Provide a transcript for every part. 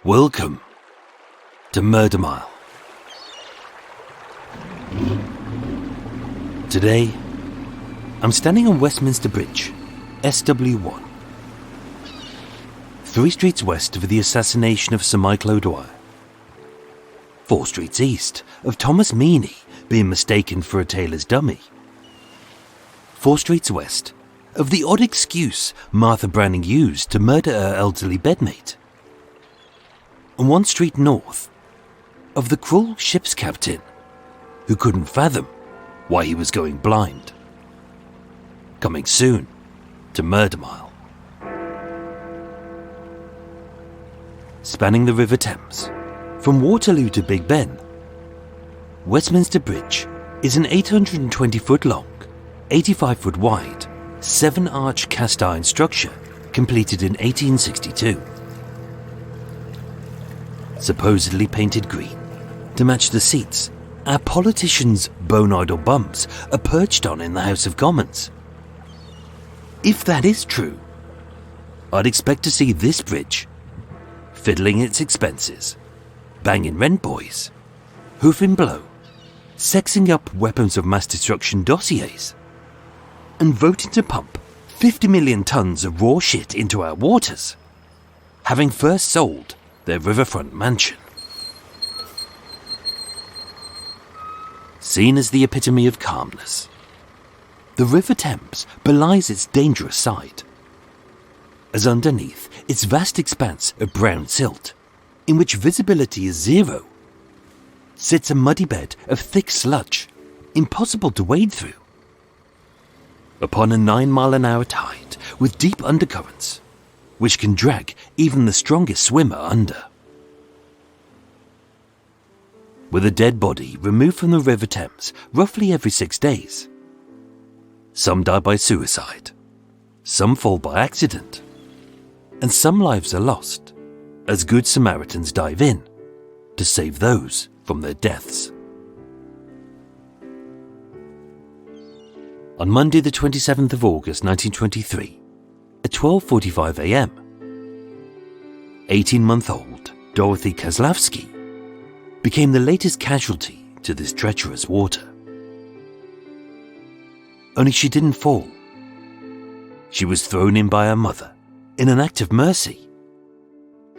Welcome to Murder Mile. Today, I'm standing on Westminster Bridge, SW1, 3 streets west of the assassination of Sir Michael O'Dwyer, 4 streets east of Thomas Meany being mistaken for a tailor's dummy, 4 streets west of the odd excuse Martha Browning used to murder her elderly bedmate, and 1 street north of the cruel ship's captain who couldn't fathom why he was going blind. Coming soon to Murder Mile. Spanning the River Thames, from Waterloo to Big Ben, Westminster Bridge is an 820-foot long, 85-foot wide, 7-arch cast iron structure completed in 1862. Supposedly painted green to match the seats our politicians' bone idol bums are perched on in the House of Commons. If that is true, I'd expect to see this bridge fiddling its expenses, banging rent boys, hoofing blow, sexing up weapons of mass destruction dossiers, and voting to pump 50 million tons of raw shit into our waters, having first sold their riverfront mansion. Seen as the epitome of calmness, the River Thames belies its dangerous side, as underneath its vast expanse of brown silt, in which visibility is zero, sits a muddy bed of thick sludge, impossible to wade through. Upon a 9-mile-an-hour tide with deep undercurrents, which can drag even the strongest swimmer under. With a dead body removed from the River Thames roughly every 6 days. Some die by suicide, some fall by accident, and some lives are lost as Good Samaritans dive in to save those from their deaths. On Monday the 27th of August 1923, at 12:45 a.m, 18-month-old Dorothy Kaslofski became the latest casualty to this treacherous water. Only she didn't fall. She was thrown in by her mother in an act of mercy,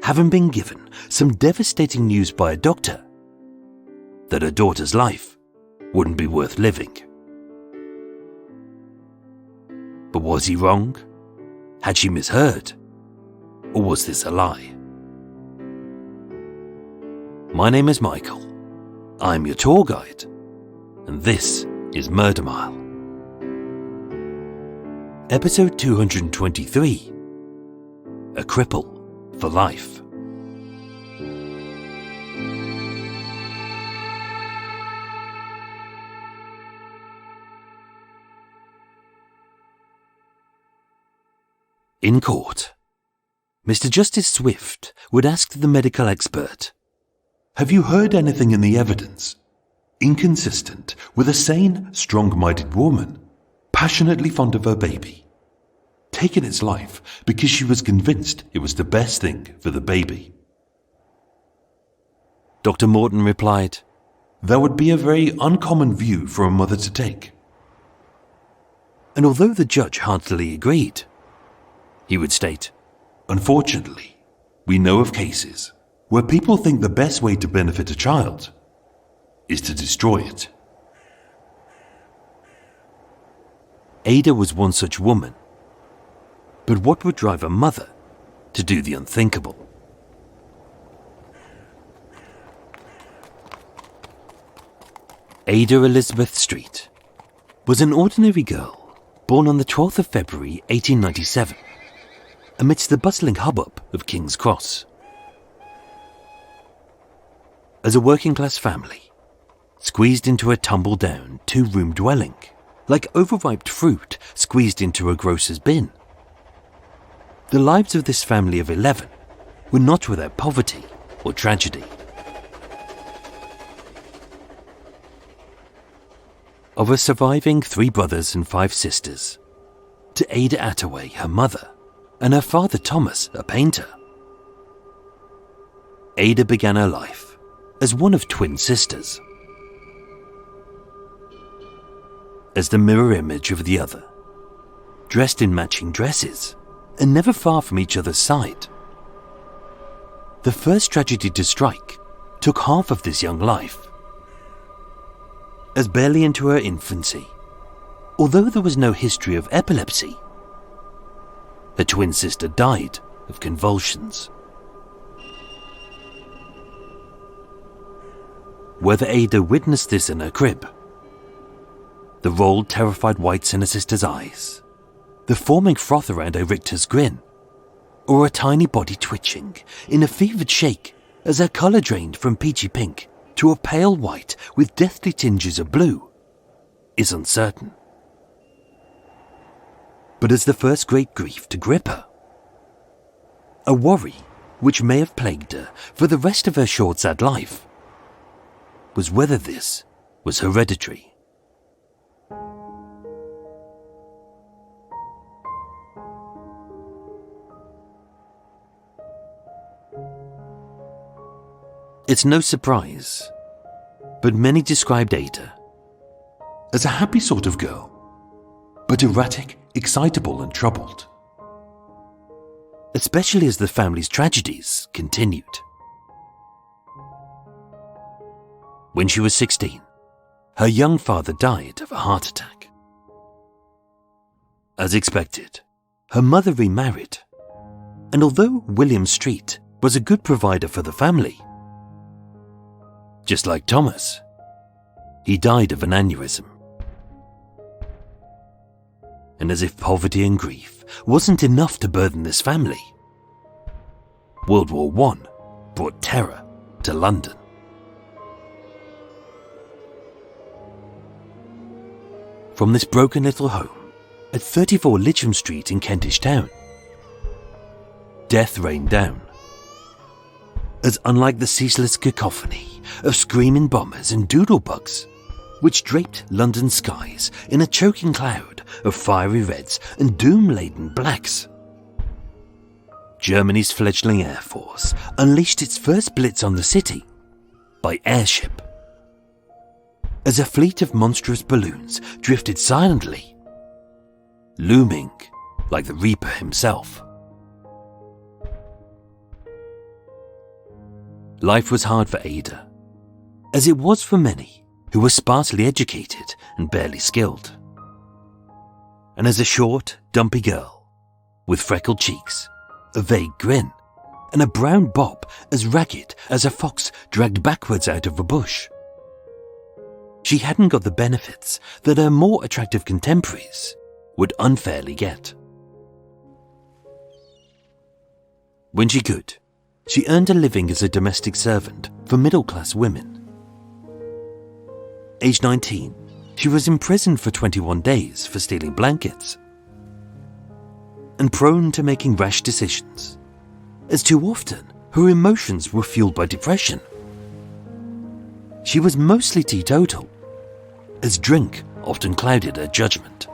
having been given some devastating news by a doctor that her daughter's life wouldn't be worth living. But was he wrong? Had she misheard? Or was this a lie? My name is Michael. I'm your tour guide, and this is Murder Mile. Episode 223, A Cripple for Life. In court, Mr. Justice Swift would ask the medical expert, "Have you heard anything in the evidence inconsistent with a sane, strong-minded woman, passionately fond of her baby, taking its life because she was convinced it was the best thing for the baby?" Dr. Morton replied, "That would be a very uncommon view for a mother to take." And although the judge heartily agreed, he would state, "Unfortunately, we know of cases where people think the best way to benefit a child is to destroy it." Ada was one such woman. But what would drive a mother to do the unthinkable? Ada Elizabeth Street was an ordinary girl born on the 12th of February 1897, amidst the bustling hubbub of King's Cross. As a working-class family, squeezed into a tumble-down 2-room dwelling, like overripe fruit squeezed into a grocer's bin, the lives of this family of 11 were not without poverty or tragedy. Of her surviving 3 brothers and 5 sisters, to Ada Attaway, her mother, and her father Thomas, a painter, Ada began her life as one of twin sisters, as the mirror image of the other, dressed in matching dresses and never far from each other's side. The first tragedy to strike took half of this young life. As barely into her infancy, although there was no history of epilepsy, her twin sister died of convulsions. Whether Ada witnessed this in her crib, the rolled, terrified whites in her sister's eyes, the forming froth around her Richter's grin, or a tiny body twitching in a fevered shake as her colour drained from peachy pink to a pale white with deathly tinges of blue, is uncertain. But as the first great grief to grip her, a worry which may have plagued her for the rest of her short sad life, was whether this was hereditary. It's no surprise, but many described Ada as a happy sort of girl, but erratic, excitable and troubled, especially as the family's tragedies continued. When she was 16, her young father died of a heart attack. As expected, her mother remarried, and although William Street was a good provider for the family, just like Thomas, he died of an aneurysm. And as if poverty and grief wasn't enough to burden this family, World War I brought terror to London. From this broken little home at 34 Litcham Street in Kentish Town, death rained down. As unlike the ceaseless cacophony of screaming bombers and doodlebugs, which draped London's skies in a choking cloud of fiery reds and doom-laden blacks, Germany's fledgling air force unleashed its first blitz on the city by airship. As a fleet of monstrous balloons drifted silently, looming like the Reaper himself. Life was hard for Ada, as it was for many who were sparsely educated and barely skilled. And as a short, dumpy girl, with freckled cheeks, a vague grin, and a brown bob as ragged as a fox dragged backwards out of a bush, she hadn't got the benefits that her more attractive contemporaries would unfairly get. When she could, she earned a living as a domestic servant for middle-class women. Aged 19, she was imprisoned for 21 days for stealing blankets. And prone to making rash decisions, as too often her emotions were fueled by depression. She was mostly teetotal, as drink often clouded her judgment.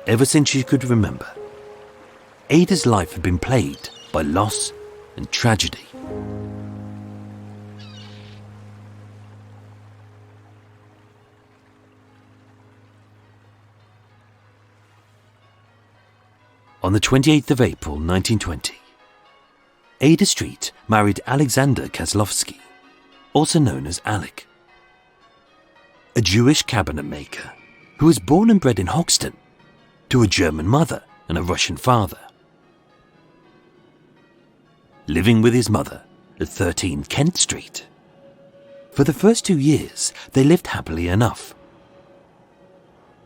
Ever since she could remember, Ada's life had been plagued by loss and tragedy. On the 28th of April 1920, Ada Street married Alexander Kaslofski, also known as Alec, a Jewish cabinet maker who was born and bred in Hoxton to a German mother and a Russian father. Living with his mother at 13 Kent Street, for the first 2 years they lived happily enough.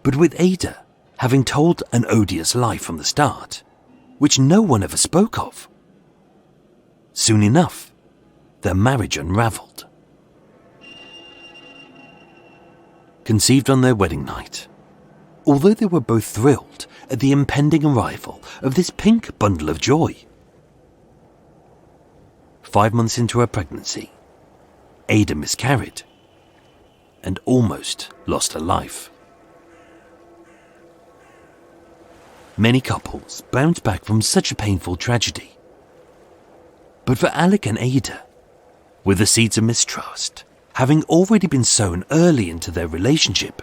But with Ada having told an odious lie from the start, which no one ever spoke of, soon enough their marriage unravelled. Conceived on their wedding night, although they were both thrilled at the impending arrival of this pink bundle of joy. 5 months into her pregnancy, Ada miscarried and almost lost her life. Many couples bounce back from such a painful tragedy But for Alec and Ada, with the seeds of mistrust having already been sown early into their relationship,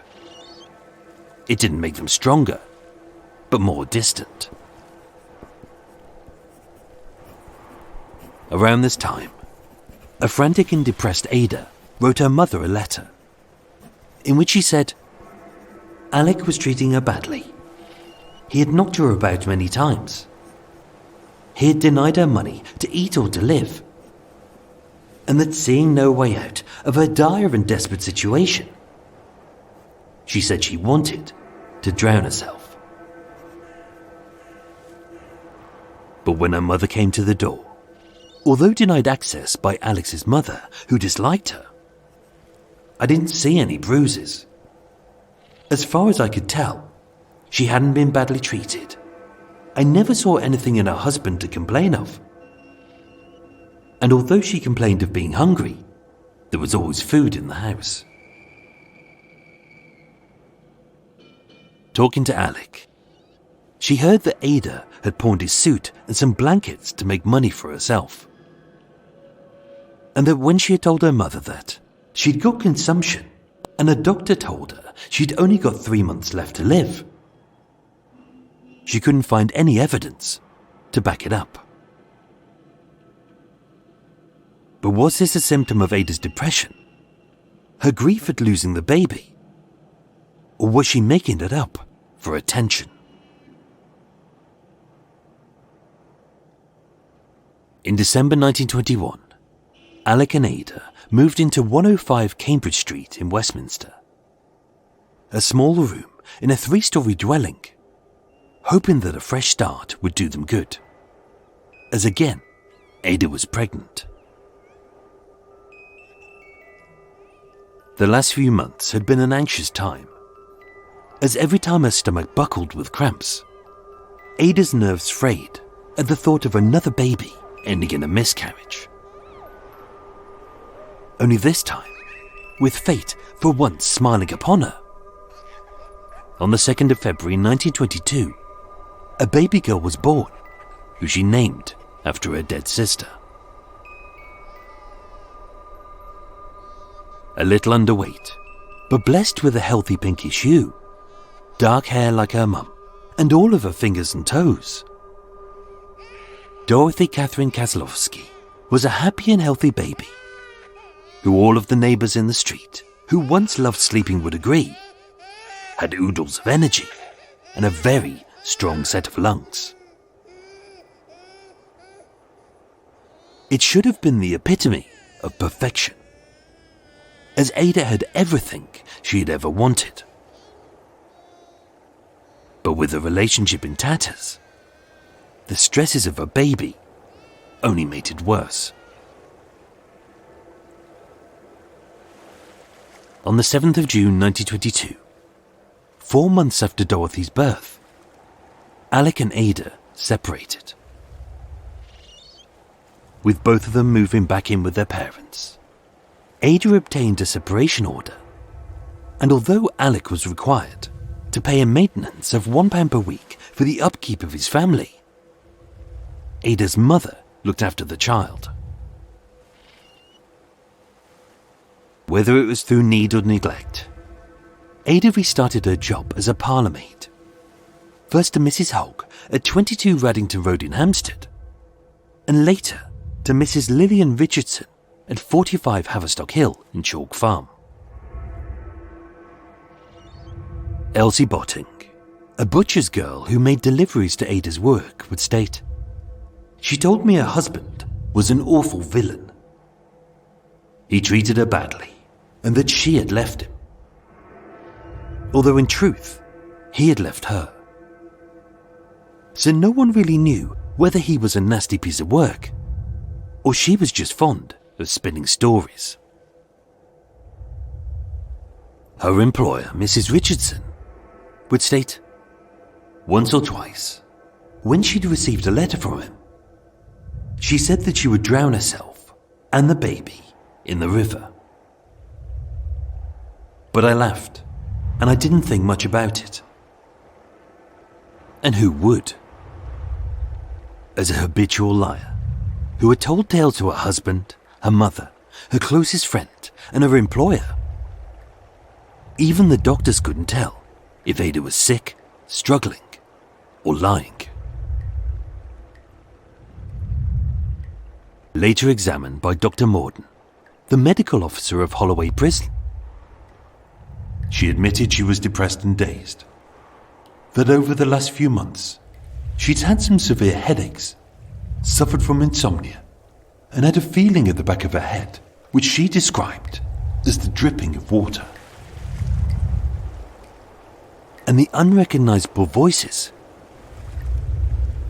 it didn't make them stronger, but more distant. Around this time, a frantic and depressed Ada wrote her mother a letter, in which she said Alec was treating her badly. He had knocked her about many times. He had denied her money to eat or to live, and that seeing no way out of her dire and desperate situation, she said she wanted to drown herself. But when her mother came to the door, although denied access by Alex's mother, who disliked her, I didn't see any bruises. As far as I could tell, she hadn't been badly treated. I never saw anything in her husband to complain of. And although she complained of being hungry, there was always food in the house. Talking to Alec, she heard that Ada had pawned his suit and some blankets to make money for herself. And that when she had told her mother that she'd got consumption and a doctor told her she'd only got 3 months left to live, she couldn't find any evidence to back it up. But was this a symptom of Ada's depression, her grief at losing the baby, or was she making it up for attention? In December 1921, Alec and Ada moved into 105 Cambridge Street in Westminster, a small room in a 3-story dwelling, hoping that a fresh start would do them good, as again, Ada was pregnant. The last few months had been an anxious time, as every time her stomach buckled with cramps, Ada's nerves frayed at the thought of another baby ending in a miscarriage. Only this time, with fate for once smiling upon her. On the 2nd of February 1922, a baby girl was born, who she named after her dead sister. A little underweight, but blessed with a healthy pinkish hue, dark hair like her mum, and all of her fingers and toes. Dorothy Kaslofski was a happy and healthy baby, who all of the neighbours in the street, who once loved sleeping, would agree, had oodles of energy and a very strong set of lungs. It should have been the epitome of perfection, as Ada had everything she had ever wanted. But with a relationship in tatters, the stresses of a baby only made it worse. On the 7th of June 1922, 4 months after Dorothy's birth, Alec and Ada separated, with both of them moving back in with their parents. Ada obtained a separation order, and although Alec was required to pay a maintenance of £1 per week for the upkeep of his family, Ada's mother looked after the child. Whether it was through need or neglect, Ada restarted her job as a parlourmaid, first to Mrs. Hogg at 22 Raddington Road in Hampstead, and later to Mrs. Lillian Richardson at 45 Haverstock Hill in Chalk Farm. Elsie Botting, a butcher's girl who made deliveries to Ada's work, would state, "She told me her husband was an awful villain. He treated her badly, and that she had left him. Although in truth, he had left her. So no one really knew whether he was a nasty piece of work, or she was just fond of spinning stories." Her employer, Mrs. Richardson, would state, "Once or twice, when she'd received a letter from him, she said that she would drown herself and the baby in the river. But I laughed, and I didn't think much about it. And who would? As a habitual liar, who had told tales to her husband, her mother, her closest friend, and her employer. Even the doctors couldn't tell if Ada was sick, struggling, or lying. Later examined by Dr. Morden, the medical officer of Holloway Prison, she admitted she was depressed and dazed, that over the last few months she'd had some severe headaches, suffered from insomnia, and had a feeling at the back of her head which she described as the dripping of water. And the unrecognizable voices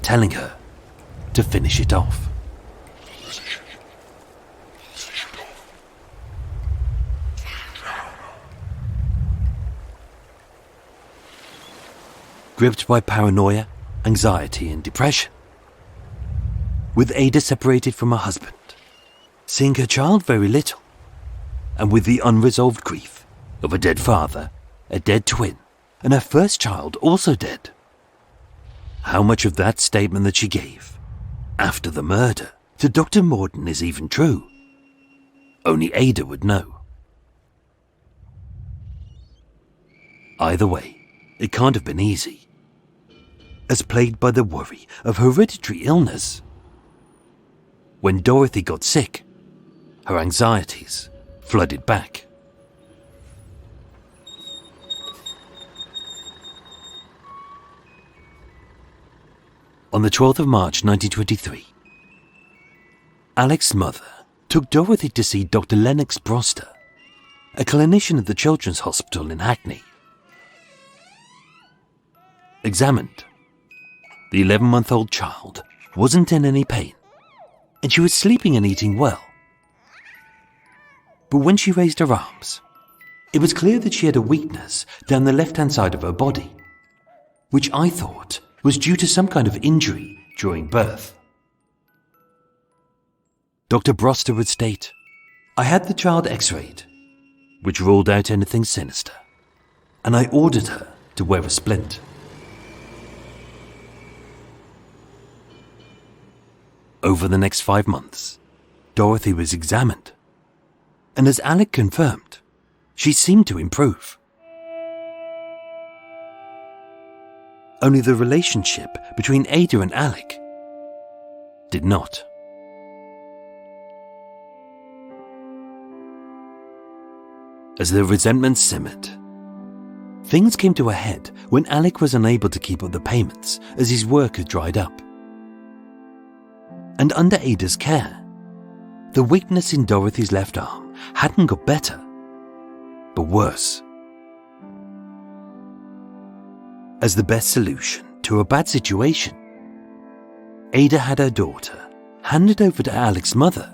telling her to finish it off. Gripped by paranoia, anxiety and depression, with Ada separated from her husband, seeing her child very little, and with the unresolved grief of a dead father, a dead twin, and her first child also dead. How much of that statement that she gave after the murder to Dr. Morden is even true, only Ada would know. Either way, it can't have been easy, as plagued by the worry of hereditary illness. When Dorothy got sick, her anxieties flooded back. On the 12th of March 1923, Alec's mother took Dorothy to see Dr. Lennox Broster, a clinician at the Children's Hospital in Hackney. Examined, the 11-month-old child wasn't in any pain, and she was sleeping and eating well. But when she raised her arms, it was clear that she had a weakness down the left-hand side of her body, which I thought was due to some kind of injury during birth. Dr. Broster would state, "I had the child x-rayed, which ruled out anything sinister, and I ordered her to wear a splint." Over the next 5 months, Dorothy was examined, and as Alec confirmed, she seemed to improve. Only the relationship between Ada and Alec did not. As the resentment simmered, things came to a head when Alec was unable to keep up the payments as his work had dried up. And under Ada's care, the weakness in Dorothy's left arm hadn't got better, but worse. As the best solution to a bad situation, Ada had her daughter handed over to Alec's mother,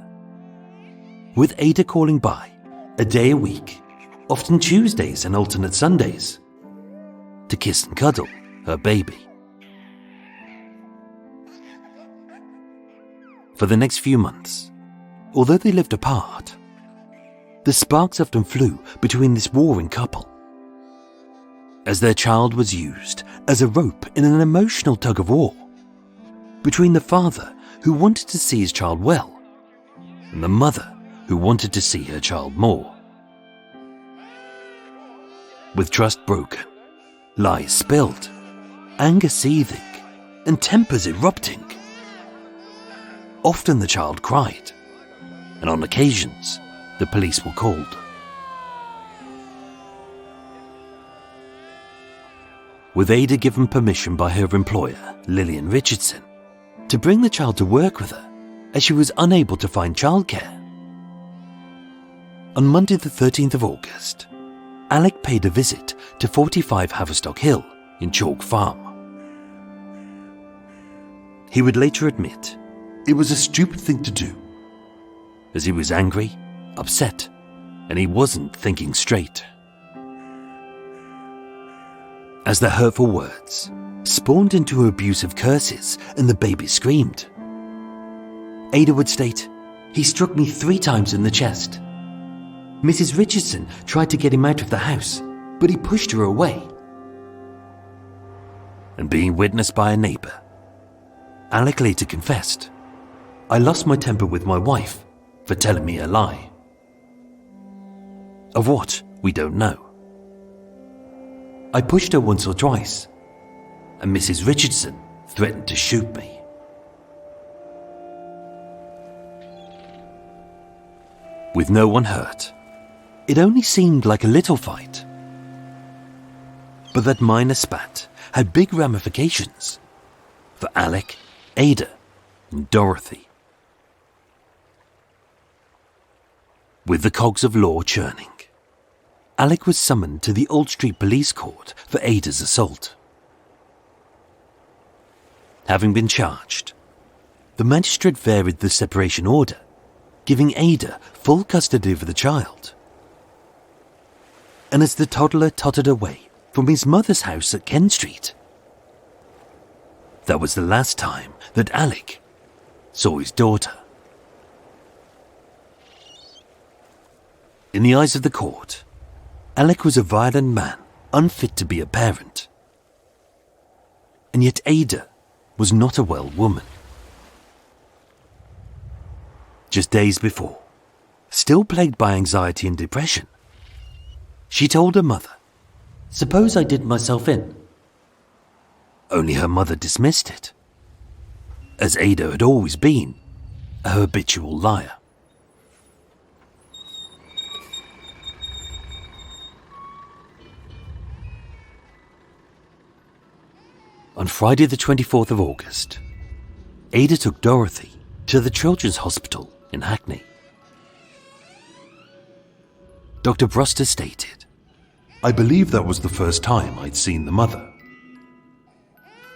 with Ada calling by a day a week, often Tuesdays and alternate Sundays, to kiss and cuddle her baby. For the next few months, although they lived apart, the sparks often flew between this warring couple, as their child was used as a rope in an emotional tug-of-war between the father who wanted to see his child well and the mother who wanted to see her child more. With trust broken, lies spilled, anger seething, and tempers erupting, often the child cried, and on occasions the police were called. With Ada given permission by her employer, Lillian Richardson, to bring the child to work with her as she was unable to find childcare, on Monday the 13th of August, Alec paid a visit to 45 Haverstock Hill in Chalk Farm. He would later admit it was a stupid thing to do, as he was angry, upset, and he wasn't thinking straight. As the hurtful words spawned into abusive curses and the baby screamed, Ada would state, "He struck me 3 times in the chest. Mrs. Richardson tried to get him out of the house, but he pushed her away." And being witnessed by a neighbour, Alec later confessed I lost my temper with my wife for telling me a lie. Of what, we don't know. I pushed her once or twice, and Mrs. Richardson threatened to shoot me. With no one hurt, it only seemed like a little fight. But that minor spat had big ramifications for Alec, Ada, and Dorothy. With the cogs of law churning, Alec was summoned to the Old Street Police Court for Ada's assault. Having been charged, the magistrate varied the separation order, giving Ada full custody of the child. And as the toddler tottered away from his mother's house at Kent Street, that was the last time that Alec saw his daughter. In the eyes of the court, Alec was a violent man, unfit to be a parent. And yet Ada was not a well woman. Just days before, still plagued by anxiety and depression, she told her mother, "Suppose I did myself in." Only her mother dismissed it, as Ada had always been a habitual liar. On Friday the 24th of August, Ada took Dorothy to the Children's Hospital in Hackney. Dr. Brewster stated, "I believe that was the first time I'd seen the mother."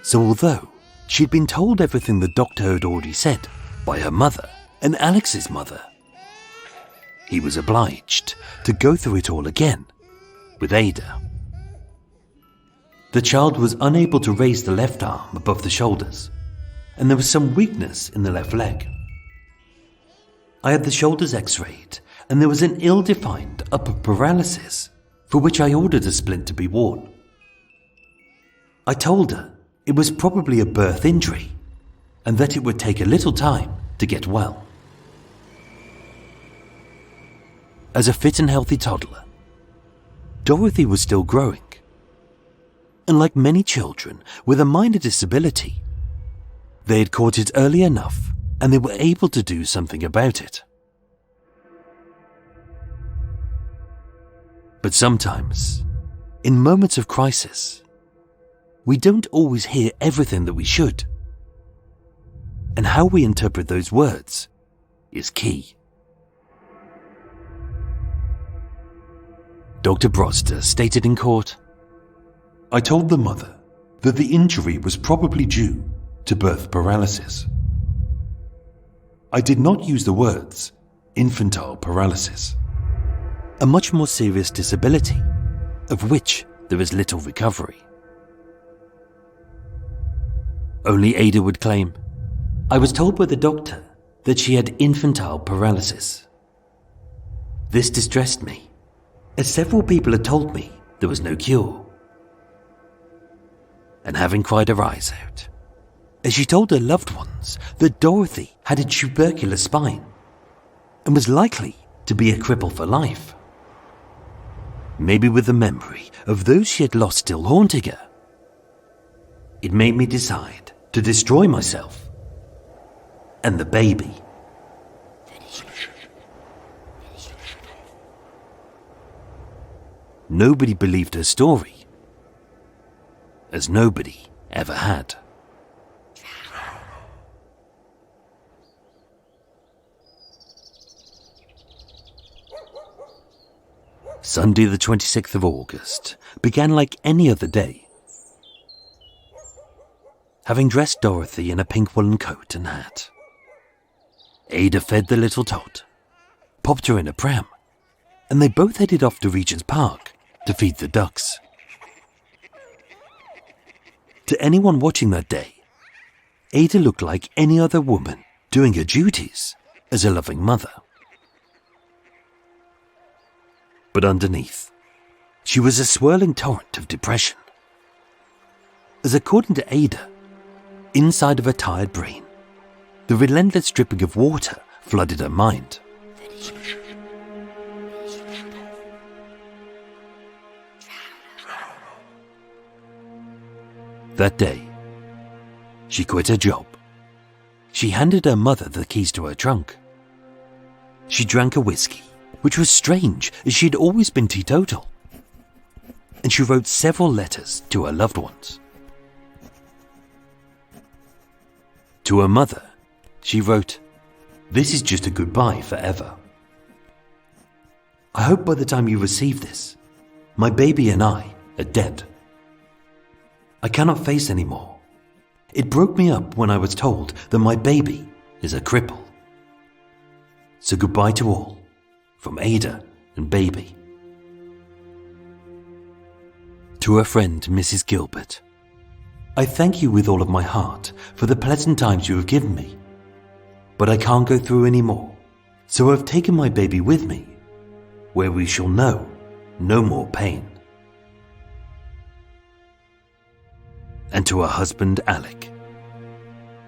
So although she'd been told everything the doctor had already said by her mother and Alex's mother, he was obliged to go through it all again with Ada. The child was unable to raise the left arm above the shoulders, and there was some weakness in the left leg. I had the shoulders x-rayed, and there was an ill-defined upper paralysis, for which I ordered a splint to be worn. I told her it was probably a birth injury, and that it would take a little time to get well. As a fit and healthy toddler, Dorothy was still growing. And like many children with a minor disability, they had caught it early enough and they were able to do something about it. But sometimes, in moments of crisis, we don't always hear everything that we should. And how we interpret those words is key. Dr. Brewster stated in court, "I told the mother that the injury was probably due to birth paralysis. I did not use the words infantile paralysis, a much more serious disability, of which there is little recovery." Only Ada would claim, "I was told by the doctor that she had infantile paralysis. This distressed me, as several people had told me there was no cure." And having cried her eyes out, as she told her loved ones that Dorothy had a tubercular spine and was likely to be a cripple for life, maybe with the memory of those she had lost still haunting her, it made me decide to destroy myself and the baby. Nobody believed her story, as nobody ever had. Sunday the 26th of August began like any other day. Having dressed Dorothy in a pink woolen coat and hat, Ada fed the little tot, popped her in a pram, and they both headed off to Regent's Park to feed the ducks. To anyone watching that day, Ada looked like any other woman doing her duties as a loving mother. But underneath, she was a swirling torrent of depression. As according to Ada, inside of her tired brain, The relentless dripping of water flooded her mind. That day, she quit her job. She handed her mother the keys to her trunk. She drank a whiskey, which was strange as she had always been teetotal. And she wrote several letters to her loved ones. To her mother, she wrote, "This is just a goodbye forever. I hope by the time you receive this, my baby and I are dead. I cannot face anymore. It broke me up when I was told that my baby is a cripple. So goodbye to all, from Ada and baby." To her friend, Mrs. Gilbert, "I thank you with all of my heart for the pleasant times you have given me. But I can't go through any more, so I've taken my baby with me, where we shall know no more pain." And to her husband, Alec,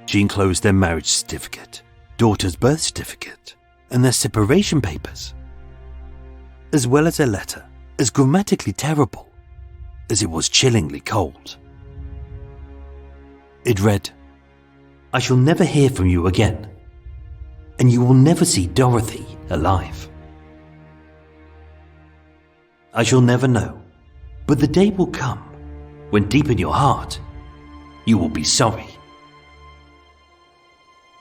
she enclosed their marriage certificate, daughter's birth certificate, and their separation papers, as well as a letter as grammatically terrible as it was chillingly cold. It read, "I shall never hear from you again, and you will never see Dorothy alive. I shall never know, but the day will come when deep in your heart you will be sorry.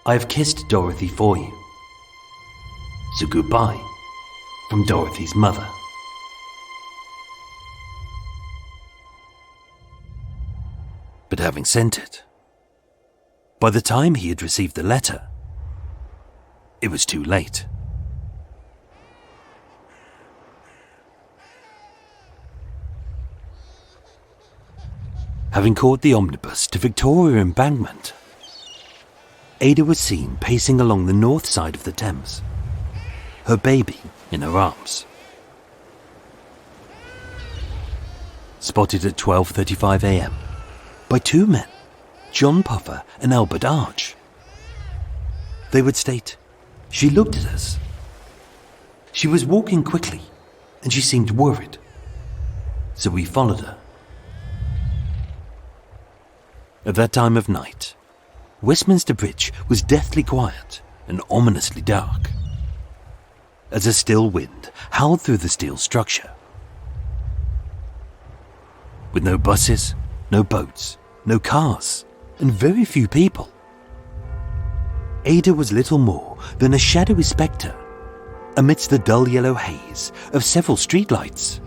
I have kissed Dorothy for you. So goodbye from Dorothy's mother." But having sent it, by the time he had received the letter, it was too late. Having caught the omnibus to Victoria Embankment, Ada was seen pacing along the north side of the Thames, her baby in her arms. Spotted at 12:35 a.m. by two men, John Puffer and Albert Arch. They would state, "She looked at us. She was walking quickly and she seemed worried, so we followed her." At that time of night, Westminster Bridge was deathly quiet and ominously dark, as a still wind howled through the steel structure. With no buses, no boats, no cars, and very few people, Ada was little more than a shadowy spectre amidst the dull yellow haze of several streetlights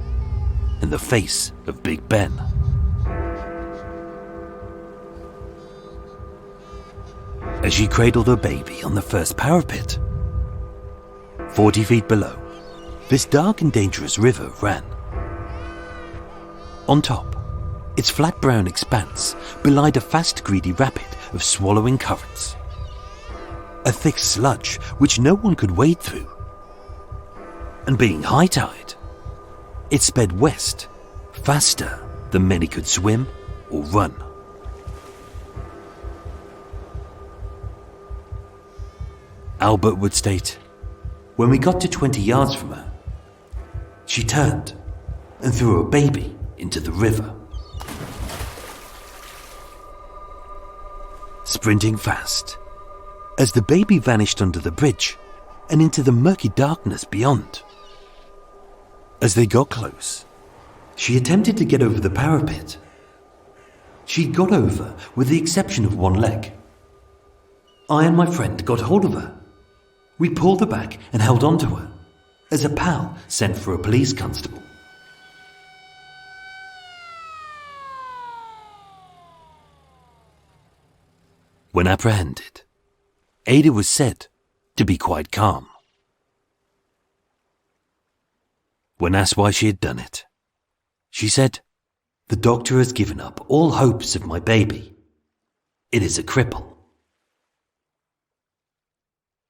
and the face of Big Ben. As she cradled her baby on the first parapet, 40 feet below, this dark and dangerous river ran. On top, its flat brown expanse belied a fast greedy rapid of swallowing currents, a thick sludge which no one could wade through. And being high tide, it sped west faster than many could swim or run. Albert would state, "When we got to 20 yards from her, she turned and threw her baby into the river." Sprinting fast, as the baby vanished under the bridge and into the murky darkness beyond. As they got close, she attempted to get over the parapet. She got over with the exception of one leg. I and my friend got hold of her. We pulled her back and held on to her, as a pal sent for a police constable. When apprehended, Ada was said to be quite calm. When asked why she had done it, she said, "The doctor has given up all hopes of my baby. It is a cripple."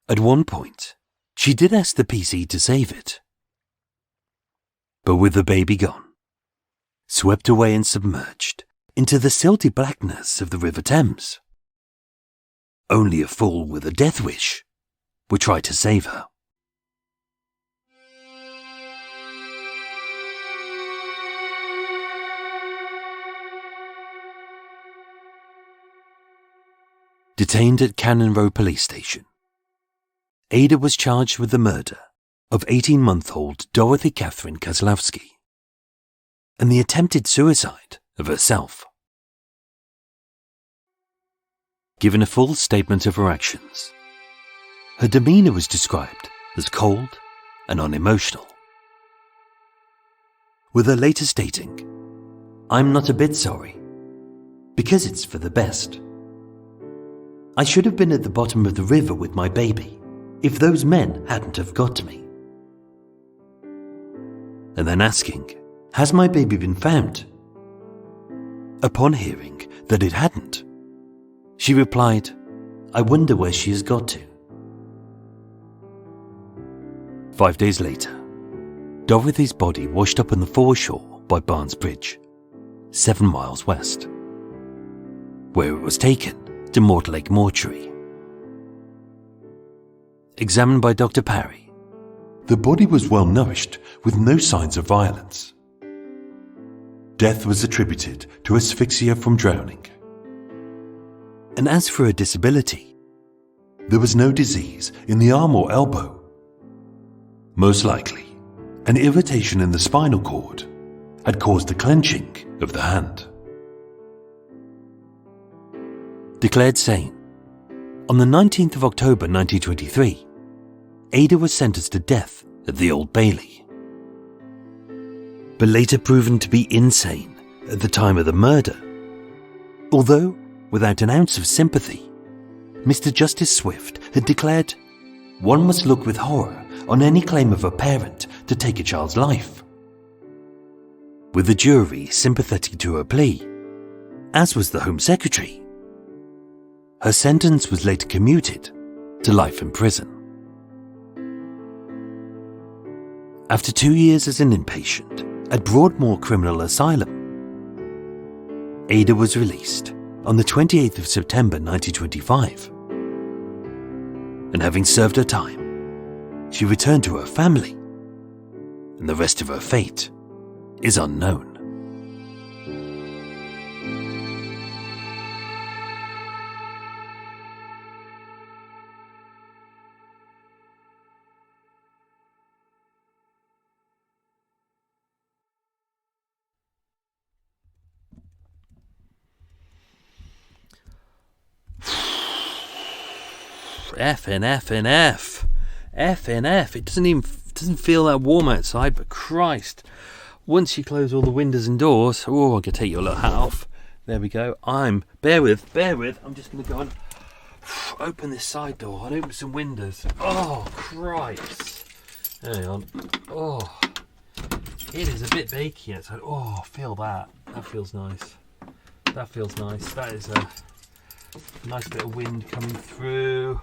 At one point, she did ask the PC to save it. But with the baby gone, swept away and submerged into the silty blackness of the River Thames, Only a fool with a death wish would try to save her. Detained at Cannon Row Police Station, Ada was charged with the murder of 18-month-old Dorothy Kaslofski and the attempted suicide of herself. Given a full statement of her actions, her demeanour was described as cold and unemotional, with her later stating, "I'm not a bit sorry, because it's for the best. I should have been at the bottom of the river with my baby if those men hadn't have got to me." And then asking, "Has my baby been found?" Upon hearing that it hadn't, she replied, "I wonder where she has got to." 5 days later, Dorothy's body washed up on the foreshore by Barnes Bridge, 7 miles west, where it was taken to Mortlake Mortuary. Examined by Dr. Parry, the body was well nourished with no signs of violence. Death was attributed to asphyxia from drowning. and as for her disability, There was no disease in the arm or elbow. Most likely, an irritation in the spinal cord had caused the clenching of the hand. declared sane, on the 19th of October 1923, Ada was sentenced to death at the Old Bailey. But later proven to be insane at the time of the murder. Although, without an ounce of sympathy, Mr. Justice Swift had declared, "One must look with horror on any claim of a parent to take a child's life." With the jury sympathetic to her plea, as was the Home Secretary, her sentence was later commuted to life in prison. After 2 years as an inpatient at Broadmoor Criminal Asylum, Ada was released on the 28th of September 1925. And having served her time, she returned to her family, and the rest of her fate is unknown. F and F and F. F and F. It doesn't feel that warm outside, but Christ. Once you close all the windows and doors, oh, I can take your little hat off. There we go. Bear with. I'm just going to go and open this side door and open some windows. Oh, Christ. Hang on. Oh, it is a bit bakey outside. Oh, feel that. That feels nice. That is a nice bit of wind coming through.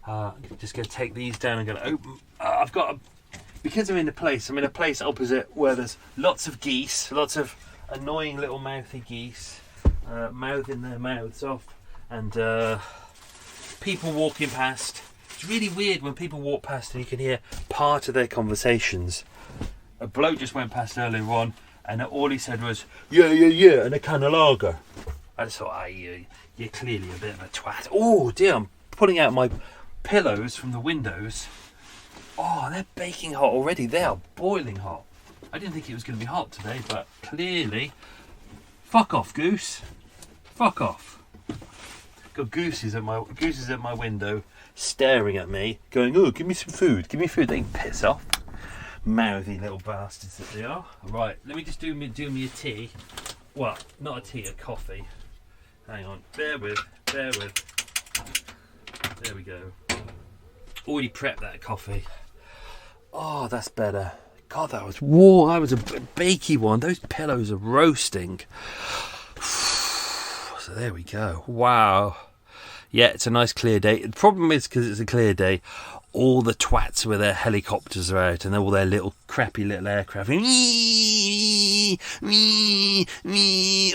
I'm just going to take these down and going to open. Because I'm in a place opposite where there's lots of geese, lots of annoying little mouthy geese, mouthing their mouths off, and people walking past. It's really weird when people walk past and you can hear part of their conversations. A bloke just went past earlier on, and all he said was, yeah, and a can of lager. I just thought, you're clearly a bit of a twat. Oh dear, I'm pulling out my pillows from the windows. Oh, they're baking hot already. They are boiling hot. I didn't think it was going to be hot today, but clearly. Fuck off, goose. Fuck off. Got gooses at my window, staring at me, going, "Oh, give me some food. Give me food." They can piss off. Mouthy little bastards that they are. Right, let me just do me a tea. Well, not a tea, a coffee. Hang on. Bear with. There we go. Already prepped that coffee. Oh, that's better. God, that was warm. That was a bakey one. Those pillows are roasting. So there we go. Wow. Yeah, it's a nice clear day. The problem is, because it's a clear day, all the twats with their helicopters are out and all their crappy little aircraft. me.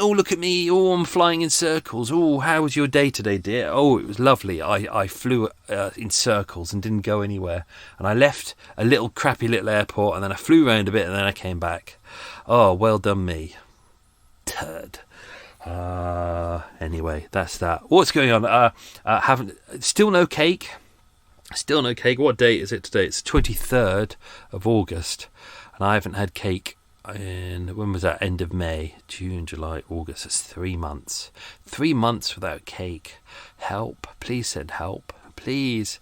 Oh, look at me. Oh, I'm flying in circles. Oh, how was your day today, dear? Oh, it was lovely. I flew in circles and didn't go anywhere. And I left a little crappy little airport, and then I flew around a bit, and then I came back. Oh, well done me. Turd. Anyway, that's that. What's going on? Still no cake. Still no cake. What date is it today? It's 23rd of August, and I haven't had cake when was that? End of May, June, July, August. It's 3 months. 3 months without cake. Help. Please send help. Please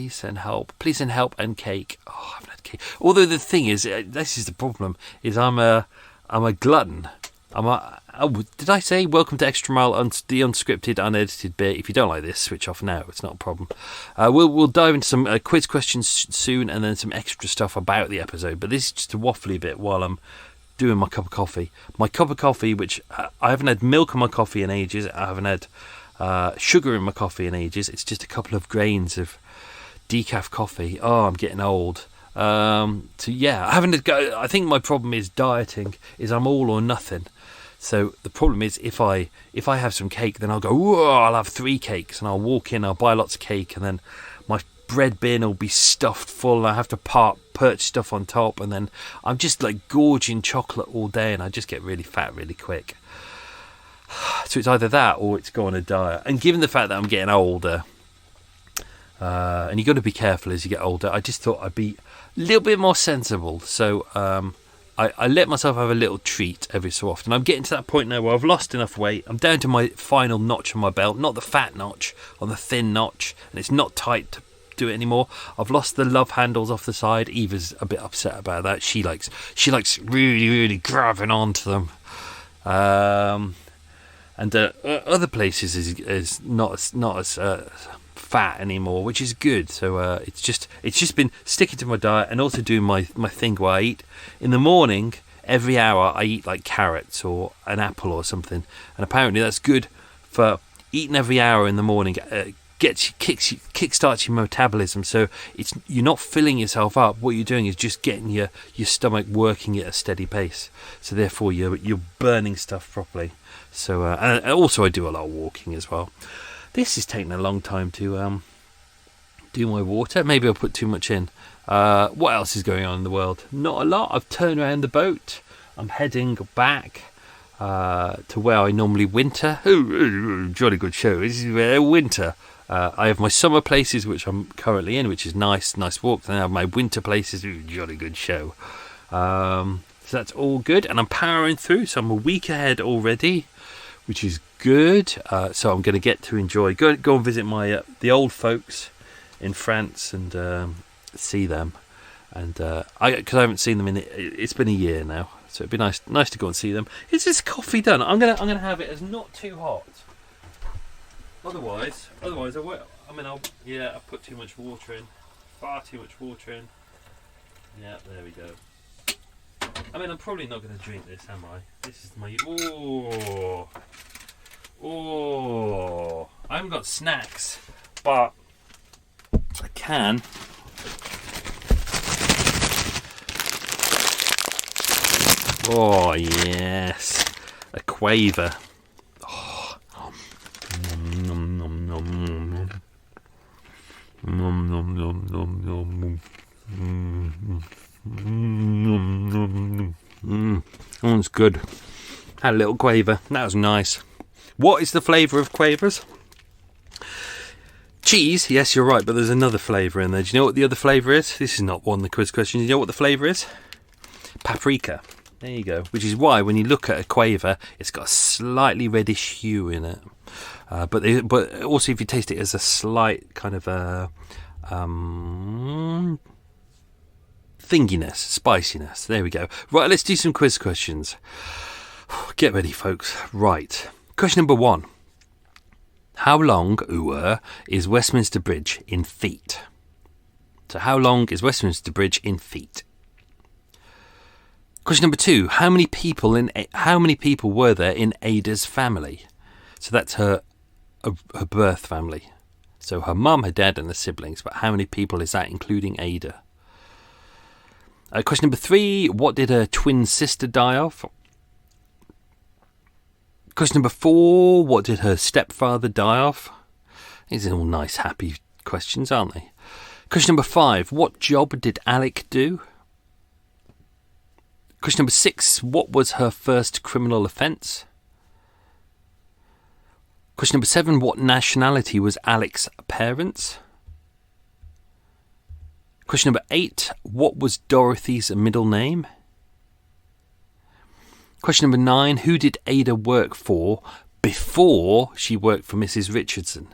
send help. Please send help and cake. Oh, I haven't had cake. Although the thing is, this is the problem, is I'm a glutton. Did I say welcome to Extra Mile, the unscripted, unedited bit? If you don't like this, switch off now. It's not a problem. We'll dive into some quiz questions soon, and then some extra stuff about the episode. But this is just a waffly bit while I'm doing my cup of coffee. My cup of coffee, which I haven't had milk in my coffee in ages. I haven't had sugar in my coffee in ages. It's just a couple of grains of decaf coffee. Oh, I'm getting old. I think my problem is dieting. Is I'm all or nothing. So the problem is if I have some cake, then I'll go, whoa, I'll have 3 cakes, and I'll walk in, I'll buy lots of cake, and then my bread bin will be stuffed full, and I have to perch stuff on top, and then I'm just like gorging chocolate all day, and I just get really fat really quick. So it's either that or it's go on a diet. And given the fact that I'm getting older, and you've got to be careful as you get older, I just thought I'd be a little bit more sensible. So I let myself have a little treat every so often. I'm getting to that point now where I've lost enough weight. I'm down to my final notch on my belt, not the fat notch, on the thin notch, and it's not tight to do it anymore. I've lost the love handles off the side. Eva's a bit upset about that. She likes really, really grabbing onto them. And other places is not as fat anymore, which is good. So it's just been sticking to my diet, and also doing my thing where I eat in the morning. Every hour I eat like carrots or an apple or something, and apparently that's good for eating every hour in the morning. Kickstarts your metabolism, so you're not filling yourself up. What you're doing is just getting your stomach working at a steady pace, so therefore you're burning stuff properly. So and also I do a lot of walking as well. This is taking a long time to do my water. Maybe I'll put too much in. What else is going on in the world? Not a lot. I've turned around the boat. I'm heading back to where I normally winter. Oh, jolly good show. This is where I winter. I have my summer places, which I'm currently in, which is nice walk. Then I have my winter places. Ooh, jolly good show. So that's all good, and I'm powering through. So I'm a week ahead already, which is good. So I'm going to get to enjoy. Go and visit my the old folks in France and see them. And because I haven't seen them it's been a year now, so it'd be nice to go and see them. Is this coffee done? I'm gonna have it as not too hot. Otherwise I will. I put too much water in. Far too much water in. Yeah, there we go. I'm probably not going to drink this, am I? This is my... Oh! I haven't got snacks, but I can. Oh, yes. A quaver. Oh. Nom, nom, nom, nom. Nom, nom, nom, nom, nom. That one's good. Had a little quaver. That was nice. What is the flavour of quavers? Cheese. Yes, you're right, but there's another flavour in there. Do you know what the other flavour is? This is not one of the quiz questions. Do you know what the flavour is? Paprika. There you go. Which is why when you look at a quaver, it's got a slightly reddish hue in it. But also if you taste it as a slight kind of thinginess, spiciness. There we go. Right, let's do some quiz questions. Get ready, folks. Right. Question number 1. How long, is Westminster Bridge in feet? So how long is Westminster Bridge in feet? Question number 2. How many people were there in Ada's family? So that's her birth family. So her mum, her dad and the siblings. But how many people is that, including Ada? Question number 3. What did her twin sister die of? Question number 4, what did her stepfather die of? These are all nice, happy questions, aren't they? Question number 5, what job did Alec do? Question number 6, what was her first criminal offence? Question number 7, what nationality was Alec's parents? Question number 8, what was Dorothy's middle name? Question number 9, who did Ada work for before she worked for Mrs. Richardson?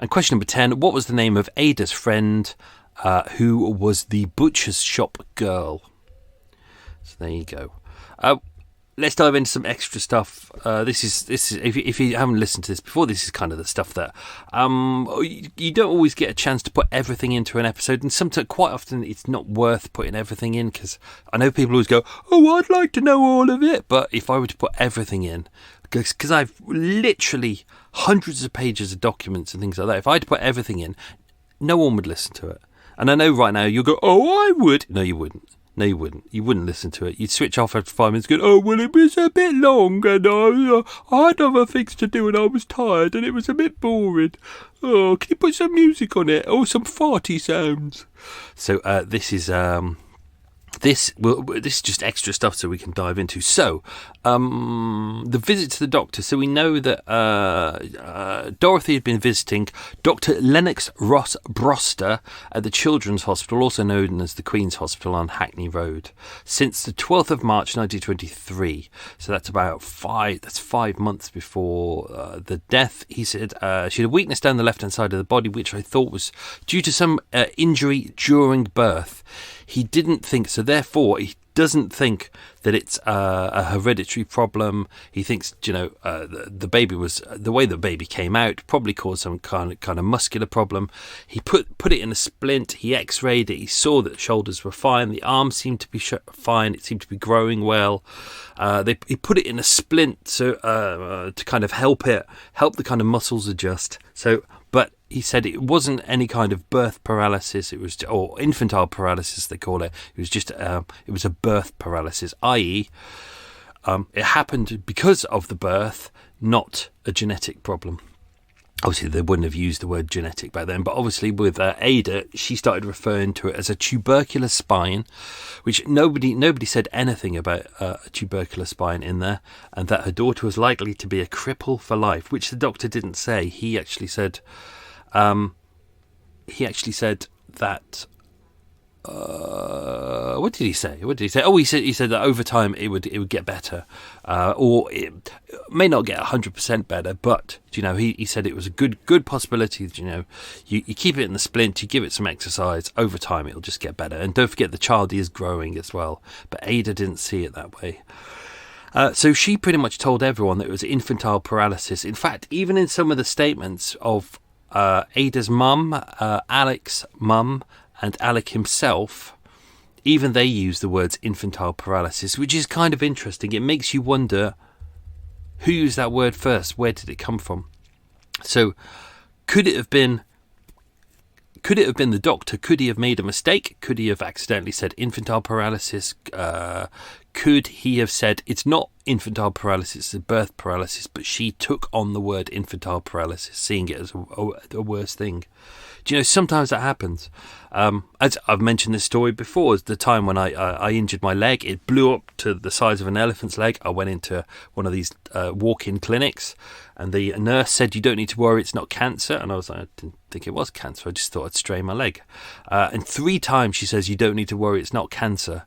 And question number 10, what was the name of Ada's friend who was the butcher's shop girl? So there you go. Let's dive into some extra stuff. This is if you haven't listened to this before, this is kind of the stuff that you don't always get a chance to put everything into an episode, and sometimes, quite often, it's not worth putting everything in, because I know people always go, "Oh, I'd like to know all of it," but if I were to put everything in, because I've literally hundreds of pages of documents and things like that, if I had to put everything in, no one would listen to it. And I know right now you'll go, "Oh, I would." No, you wouldn't. No, you wouldn't. You wouldn't listen to it. You'd switch off after 5 minutes going, "Oh, well, it was a bit long and I had other things to do and I was tired and it was a bit boring. Oh, can you put some music on it? Or some farty sounds?" So this is just extra stuff so we can dive into. So, the visit to the doctor. So we know that Dorothy had been visiting Dr. Lennox Ross Broster at the Children's Hospital, also known as the Queen's Hospital on Hackney Road, since the 12th of March 1923. So that's about 5 months before the death. He said she had a weakness down the left-hand side of the body, which I thought was due to some injury during birth. He didn't think so, therefore he doesn't think that it's a hereditary problem. He thinks, the baby was, the way the baby came out probably caused some kind of muscular problem. He put it in a splint. He x-rayed it. He saw that the shoulders were fine. The arm seemed to be fine. It seemed to be growing well. He put it in a splint so to kind of help the kind of muscles adjust. But he said it wasn't any kind of birth paralysis. It was, or infantile paralysis, they call it. It was just, it was a birth paralysis, i.e., it happened because of the birth, not a genetic problem. Obviously, they wouldn't have used the word genetic back then, but obviously with Ada, she started referring to it as a tubercular spine, which nobody said anything about a tubercular spine in there, and that her daughter was likely to be a cripple for life, which the doctor didn't say. He actually said that. What did he say? Oh, he said that over time it would get better, or it may not get 100% better, but he said it was a good possibility. You keep it in the splint, you give it some exercise, over time it'll just get better. And don't forget the child is growing as well. But Ada didn't see it that way. So she pretty much told everyone that it was infantile paralysis. In fact, even in some of the statements of Ada's mum, Alec's mum, and Alec himself, even they use the words infantile paralysis, which is kind of interesting. It makes you wonder who used that word first. Where did it come from? So, could it have been the doctor? Could he have made a mistake? Could he have accidentally said infantile paralysis? Could he have said it's not infantile paralysis, it's birth paralysis, but she took on the word infantile paralysis, seeing it as a worse thing? Sometimes that happens. As I've mentioned this story before, the time when I injured my leg, it blew up to the size of an elephant's leg. I went into one of these walk-in clinics, and the nurse said, "You don't need to worry, it's not cancer." And I was like, I didn't think it was cancer. I just thought I'd strain my leg. And 3 times she says, "You don't need to worry, it's not cancer."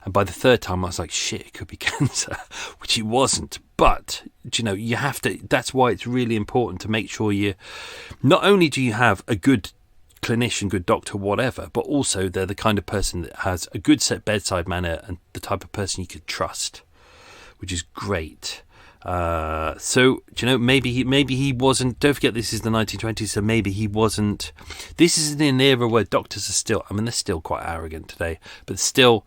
And by the 3rd time, I was like, shit, it could be cancer, which it wasn't. But, you have to, that's why it's really important to make sure not only do you have a good clinician, good doctor, whatever, but also they're the kind of person that has a good set bedside manner and the type of person you could trust, which is great. So maybe he wasn't. Don't forget, this is the 1920s, so maybe he wasn't. This is in an era where doctors are still, they're still quite arrogant today, but still,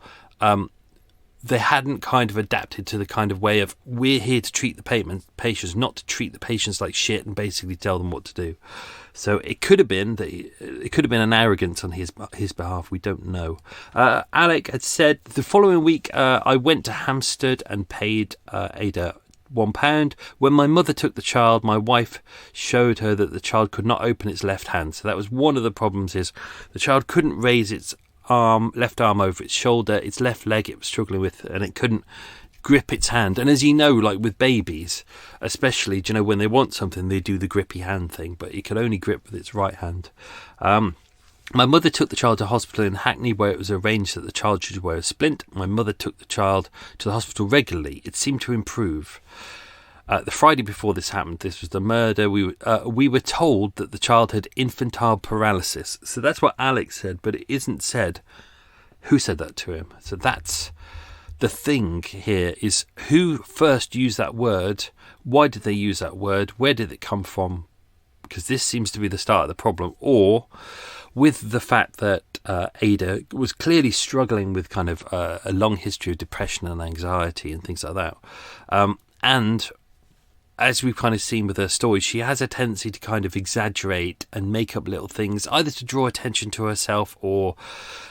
they hadn't kind of adapted to the kind of way of, we're here to treat the patients, not to treat the patients like shit and basically tell them what to do. So it could have been an arrogance on his behalf. We don't know. Alec had said, the following week I went to Hampstead and paid Ada £1. When my mother took the child, my wife showed her that the child could not open its left hand. So that was one of the problems, is the child couldn't raise its left arm over its shoulder, its left leg it was struggling with, and it couldn't grip its hand. And as you know, like with babies especially, do you know, when they want something they do the grippy hand thing, but it can only grip with its right hand. My mother took the child to hospital in Hackney, where it was arranged that the child should wear a splint. My mother took the child to the hospital regularly. It seemed to improve. The Friday before this happened, this was the murder, we were told that the child had infantile paralysis. So that's what Alex said, but it isn't said who said that to him. So that's the thing here, is who first used that word, why did they use that word, where did it come from? Because this seems to be the start of the problem. Or with the fact that Ada was clearly struggling with kind of a long history of depression and anxiety and things like that. And as we've kind of seen with her story, she has a tendency to kind of exaggerate and make up little things, either to draw attention to herself or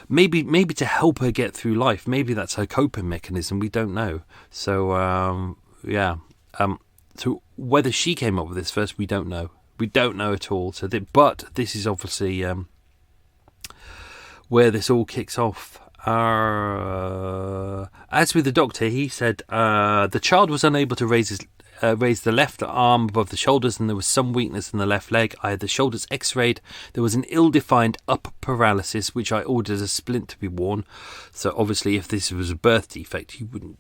maybe to help her get through life. Maybe that's her coping mechanism. We don't know. So, so whether she came up with this first, we don't know. We don't know at all. So, but this is obviously where this all kicks off. As with the doctor, he said the child was unable to raise the left arm above the shoulders, and there was some weakness in the left leg. I had the shoulders x-rayed. There was an ill-defined upper paralysis, which I ordered a splint to be worn. So obviously if this was a birth defect, you wouldn't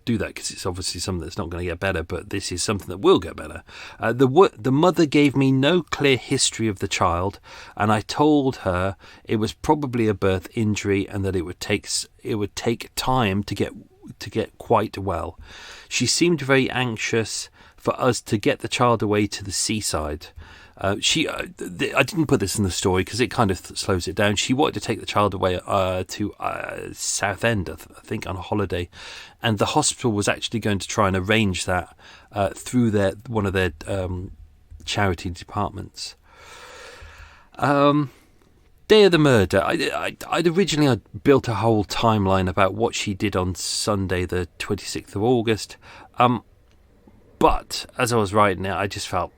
do that, because it's obviously something that's not going to get better, but this is something that will get better. The mother gave me no clear history of the child, and I told her it was probably a birth injury and that it would take time to get quite well. She seemed very anxious for us to get the child away to the seaside. I didn't put this in the story because it kind of slows it down. She wanted to take the child away to Southend, I think, on a holiday, and the hospital was actually going to try and arrange that through one of their charity departments. Day of the murder. I'd originally built a whole timeline about what she did on Sunday, the 26th of August. But as I was writing it, I just felt,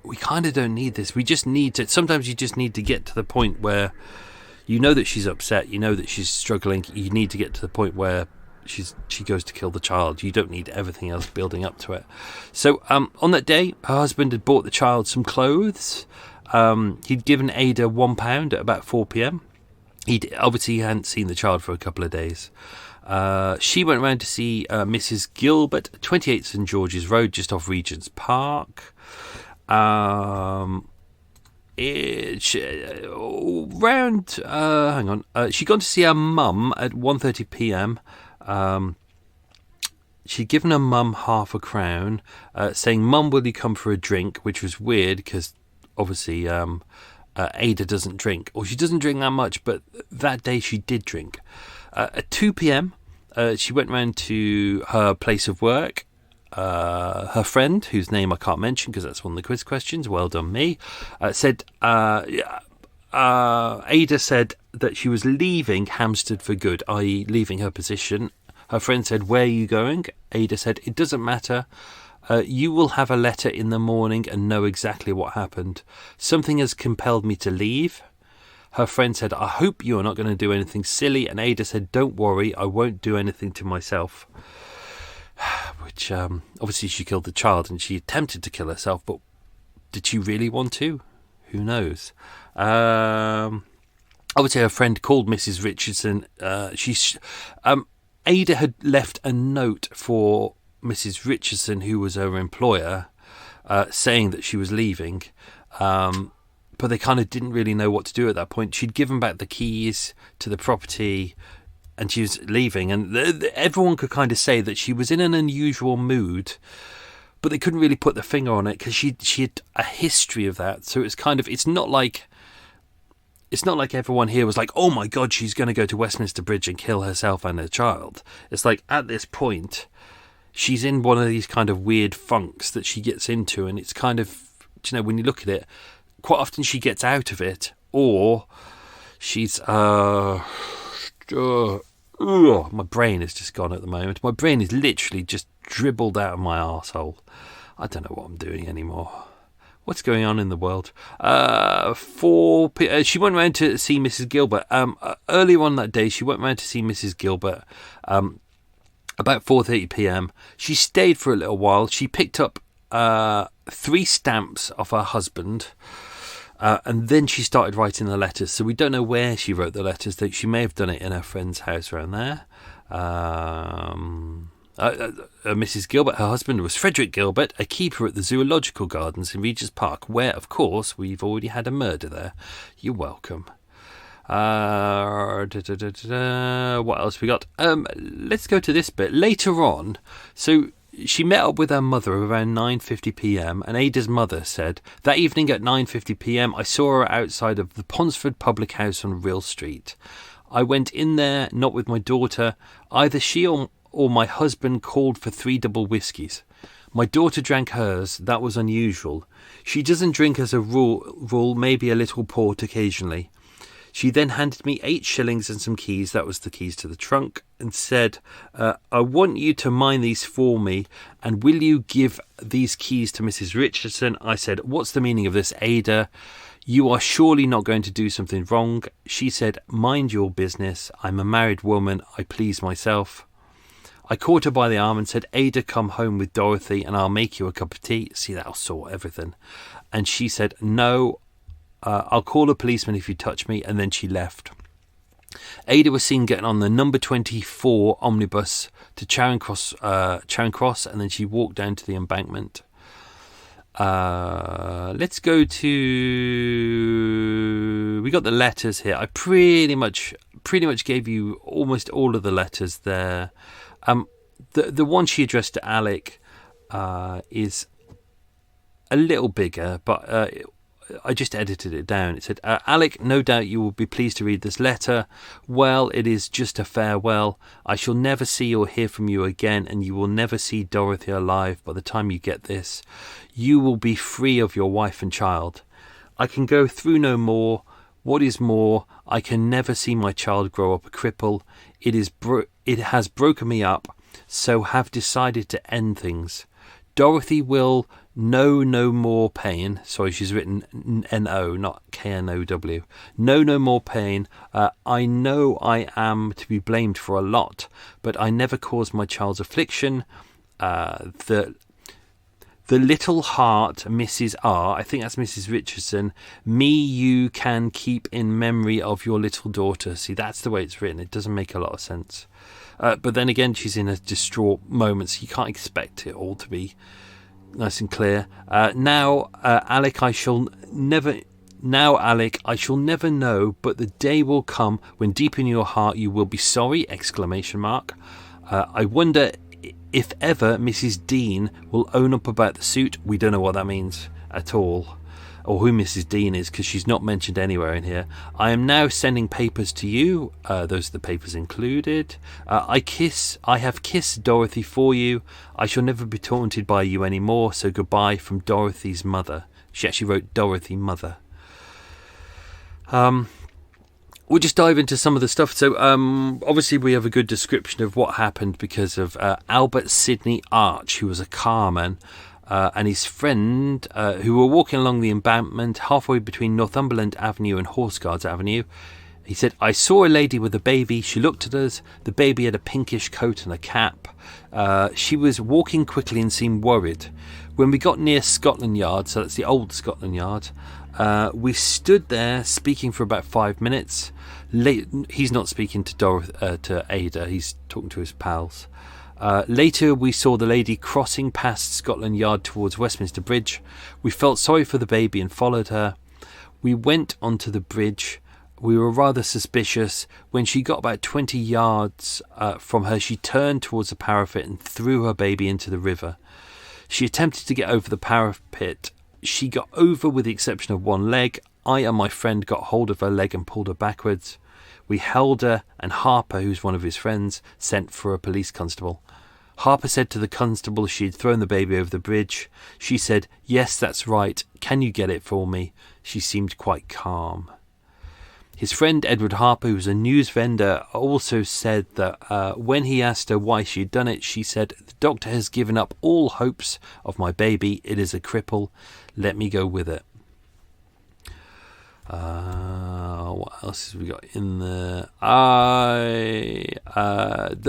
we kind of don't need this. We just need to, sometimes you just need to get to the point where you know that she's upset, you know that she's struggling, you need to get to the point where she goes to kill the child. You don't need everything else building up to it. So on that day, her husband had bought the child some clothes. He'd given Ada £1 at about 4 p.m. He hadn't seen the child for a couple of days. She went round to see Mrs. Gilbert, 28 St George's Road, just off Regent's Park. She'd gone to see her mum at 1:30 p.m. She'd given her mum £0.50, saying, "Mum, will you come for a drink?" Which was weird because obviously Ada doesn't drink, or she doesn't drink that much, but that day she did drink. At 2 p.m. She went round to her place of work. Her friend, whose name I can't mention because that's one of the quiz questions, well done me, said Ada said that she was leaving Hampstead for good, i.e. leaving her position. Her friend said, "Where are you going?" Ada said, "It doesn't matter. You will have a letter in the morning and know exactly what happened. Something has compelled me to leave." Her friend said, "I hope you are not going to do anything silly." And Ada said, "Don't worry, I won't do anything to myself." Which, obviously she killed the child and she attempted to kill herself, but did she really want to? Who knows? Obviously her friend called Mrs. Richardson. Ada had left a note for Mrs. Richardson, who was her employer, saying that she was leaving, but they kind of didn't really know what to do at that point. She'd given back the keys to the property and she was leaving, and everyone could kind of say that she was in an unusual mood, but they couldn't really put their finger on it because she had a history of that. So it's kind of, it's not like it's not like everyone here was like, oh my God, she's going to go to Westminster Bridge and kill herself and her child. It's like, at this point, she's in one of these kind of weird funks that she gets into, and it's kind of, when you look at it, quite often she gets out of it, or she's my brain is just gone at the moment. My brain is literally just dribbled out of my arsehole. I don't know what I'm doing anymore. What's going on in the world? She went round to see Mrs. Gilbert. Earlier on that day, she went round to see Mrs. Gilbert about 4:30 p.m. She stayed for a little while. She picked up 3 stamps off her husband. And then she started writing the letters. So we don't know where she wrote the letters. She may have done it in her friend's house around there. Mrs. Gilbert, her husband was Frederick Gilbert, a keeper at the Zoological Gardens in Regent's Park, where, of course, we've already had a murder there. You're welcome. What else we got? Let's go to this bit. Later on, so she met up with her mother around 9:50 p.m. and Ada's mother said, that evening at 9:50 p.m. I saw her outside of the Ponsford Public House on Rill Street. I went in there, not with my daughter. Either she or my husband called for 3 double whiskies. My daughter drank hers. That was unusual. She doesn't drink as a rule, maybe a little port occasionally. She then handed me 8 shillings and some keys, that was the keys to the trunk, and said, I want you to mind these for me, and will you give these keys to Mrs. Richardson? I said, what's the meaning of this, Ada? You are surely not going to do something wrong. She said, mind your business. I'm a married woman. I please myself. I caught her by the arm and said, Ada, come home with Dorothy and I'll make you a cup of tea. See, that'll sort everything. And she said, no, I'll call a policeman if you touch me. And then she left. Ada was seen getting on the number 24 omnibus to Charing Cross, and then she walked down to the embankment. Let's go to... We got the letters here. I pretty much gave you almost all of the letters there. The one she addressed to Alec is a little bigger, but I just edited it down. It said, Alec, no doubt you will be pleased to read this letter. Well, it is just a farewell. I shall never see or hear from you again, and you will never see Dorothy alive by the time you get this. You will be free of your wife and child. I can go through no more. What is more, I can never see my child grow up a cripple. It has broken me up, so have decided to end things. Dorothy will know no more pain. Sorry, she's written N-O, not K-N-O-W. Know no more pain. I know I am to be blamed for a lot, but I never caused my child's affliction. The little heart, Mrs. R, I think that's Mrs. Richardson, me you can keep in memory of your little daughter. See, that's the way it's written. It doesn't make a lot of sense. But then again, she's in a distraught moment, so you can't expect it all to be nice and clear. Now, Alec, I shall never know, but the day will come when deep in your heart you will be sorry! ! I wonder if ever Mrs. Dean will own up about the suit. We don't know what that means at all, or who Mrs. Dean is, because she's not mentioned anywhere in here. I am now sending papers to you. Those are the papers included. I have kissed Dorothy for you. I shall never be taunted by you anymore, so goodbye from Dorothy's mother. She actually wrote Dorothy Mother. We'll just dive into some of the stuff. So, obviously, we have a good description of what happened because of Albert Sidney Arch, who was a carman, and his friend, who were walking along the embankment halfway between Northumberland Avenue and Horse Guards Avenue. He said, I saw a lady with a baby. She looked at us. The baby had a pinkish coat and a cap. She was walking quickly and seemed worried. When we got near Scotland Yard, so that's the old Scotland Yard, we stood there speaking for about 5 minutes. He's not speaking to Ada. He's talking to his pals. Later, we saw the lady crossing past Scotland Yard towards Westminster Bridge. We felt sorry for the baby and followed her. We went onto the bridge. We were rather suspicious. When she got about 20 yards from her, she turned towards the parapet and threw her baby into the river. She attempted to get over the parapet. She got over with the exception of one leg. I and my friend got hold of her leg and pulled her backwards. We held her, and Harper, who's one of his friends, sent for a police constable. Harper said to the constable she had thrown the baby over the bridge. She said, "Yes, that's right. Can you get it for me?" She seemed quite calm. His friend Edward Harper, who was a news vendor, also said that when he asked her why she had done it, she said, "The doctor has given up all hopes of my baby. It is a cripple. Let me go with it." What else have we got in there?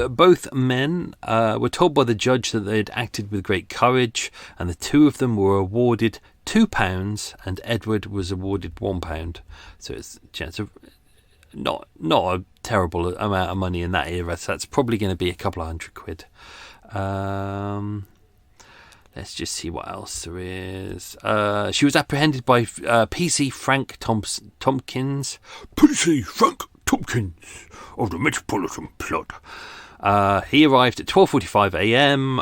Both men were told by the judge that they had acted with great courage, and the two of them were awarded £2, and Edward was awarded £1. So it's not a terrible amount of money in that era. So that's probably going to be a couple of £100. Let's just see what else there is. She was apprehended by PC Frank Tompkins. PC Frank Tompkins of the Metropolitan Plot. He arrived at 12:45 a.m.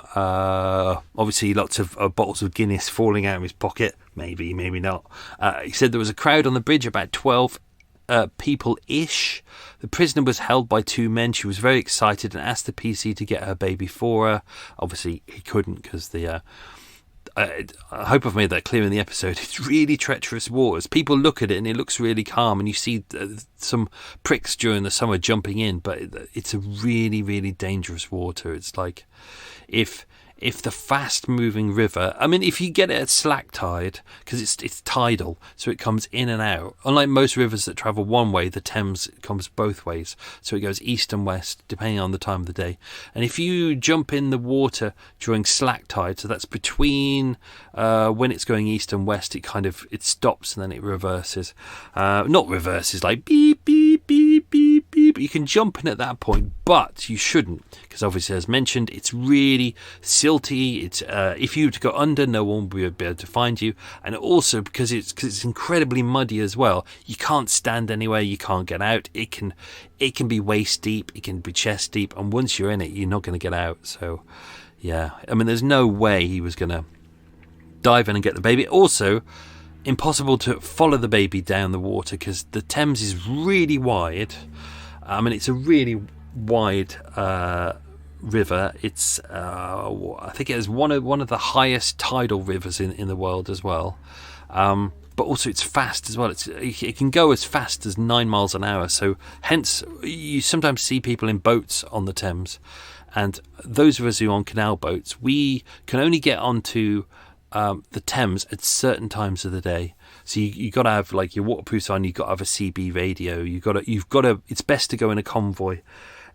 Obviously, lots of bottles of Guinness falling out of his pocket. Maybe not. He said there was a crowd on the bridge, about 12 people-ish. The prisoner was held by two men. She was very excited and asked the PC to get her baby for her. Obviously, he couldn't because the... I hope I've made that clear in the episode. It's really treacherous waters. People look at it and it looks really calm, and you see some pricks during the summer jumping in, but it's a really, really dangerous water. It's like if the fast-moving river... I mean, if you get it at slack tide, because it's tidal, so it comes in and out. Unlike most rivers that travel one way, the Thames comes both ways. So it goes east and west, depending on the time of the day. And if you jump in the water during slack tide, so that's between when it's going east and west, it stops and then it reverses. Not reverses, like beep, beep, beep, beep, beep. You can jump in at that point, but you shouldn't, because obviously, as mentioned, it's really silty. It's if you were to go under, no one would be able to find you, and also because it's incredibly muddy as well. You can't stand anywhere. You can't get out. It can be waist deep. It can be chest deep, and once you're in it, you're not going to get out. So, yeah, I mean, there's no way he was going to dive in and get the baby. Also, impossible to follow the baby down the water because the Thames is really wide. I mean, it's a really wide river. It's I think it is one of the highest tidal rivers in the world as well. But also it's fast as well. It can go as fast as 9 miles an hour. So hence you sometimes see people in boats on the Thames, and those of us who are on canal boats, we can only get onto the Thames at certain times of the day. So you got to have like your waterproof sign. You've got to have a CB radio. You've got to. It's best to go in a convoy,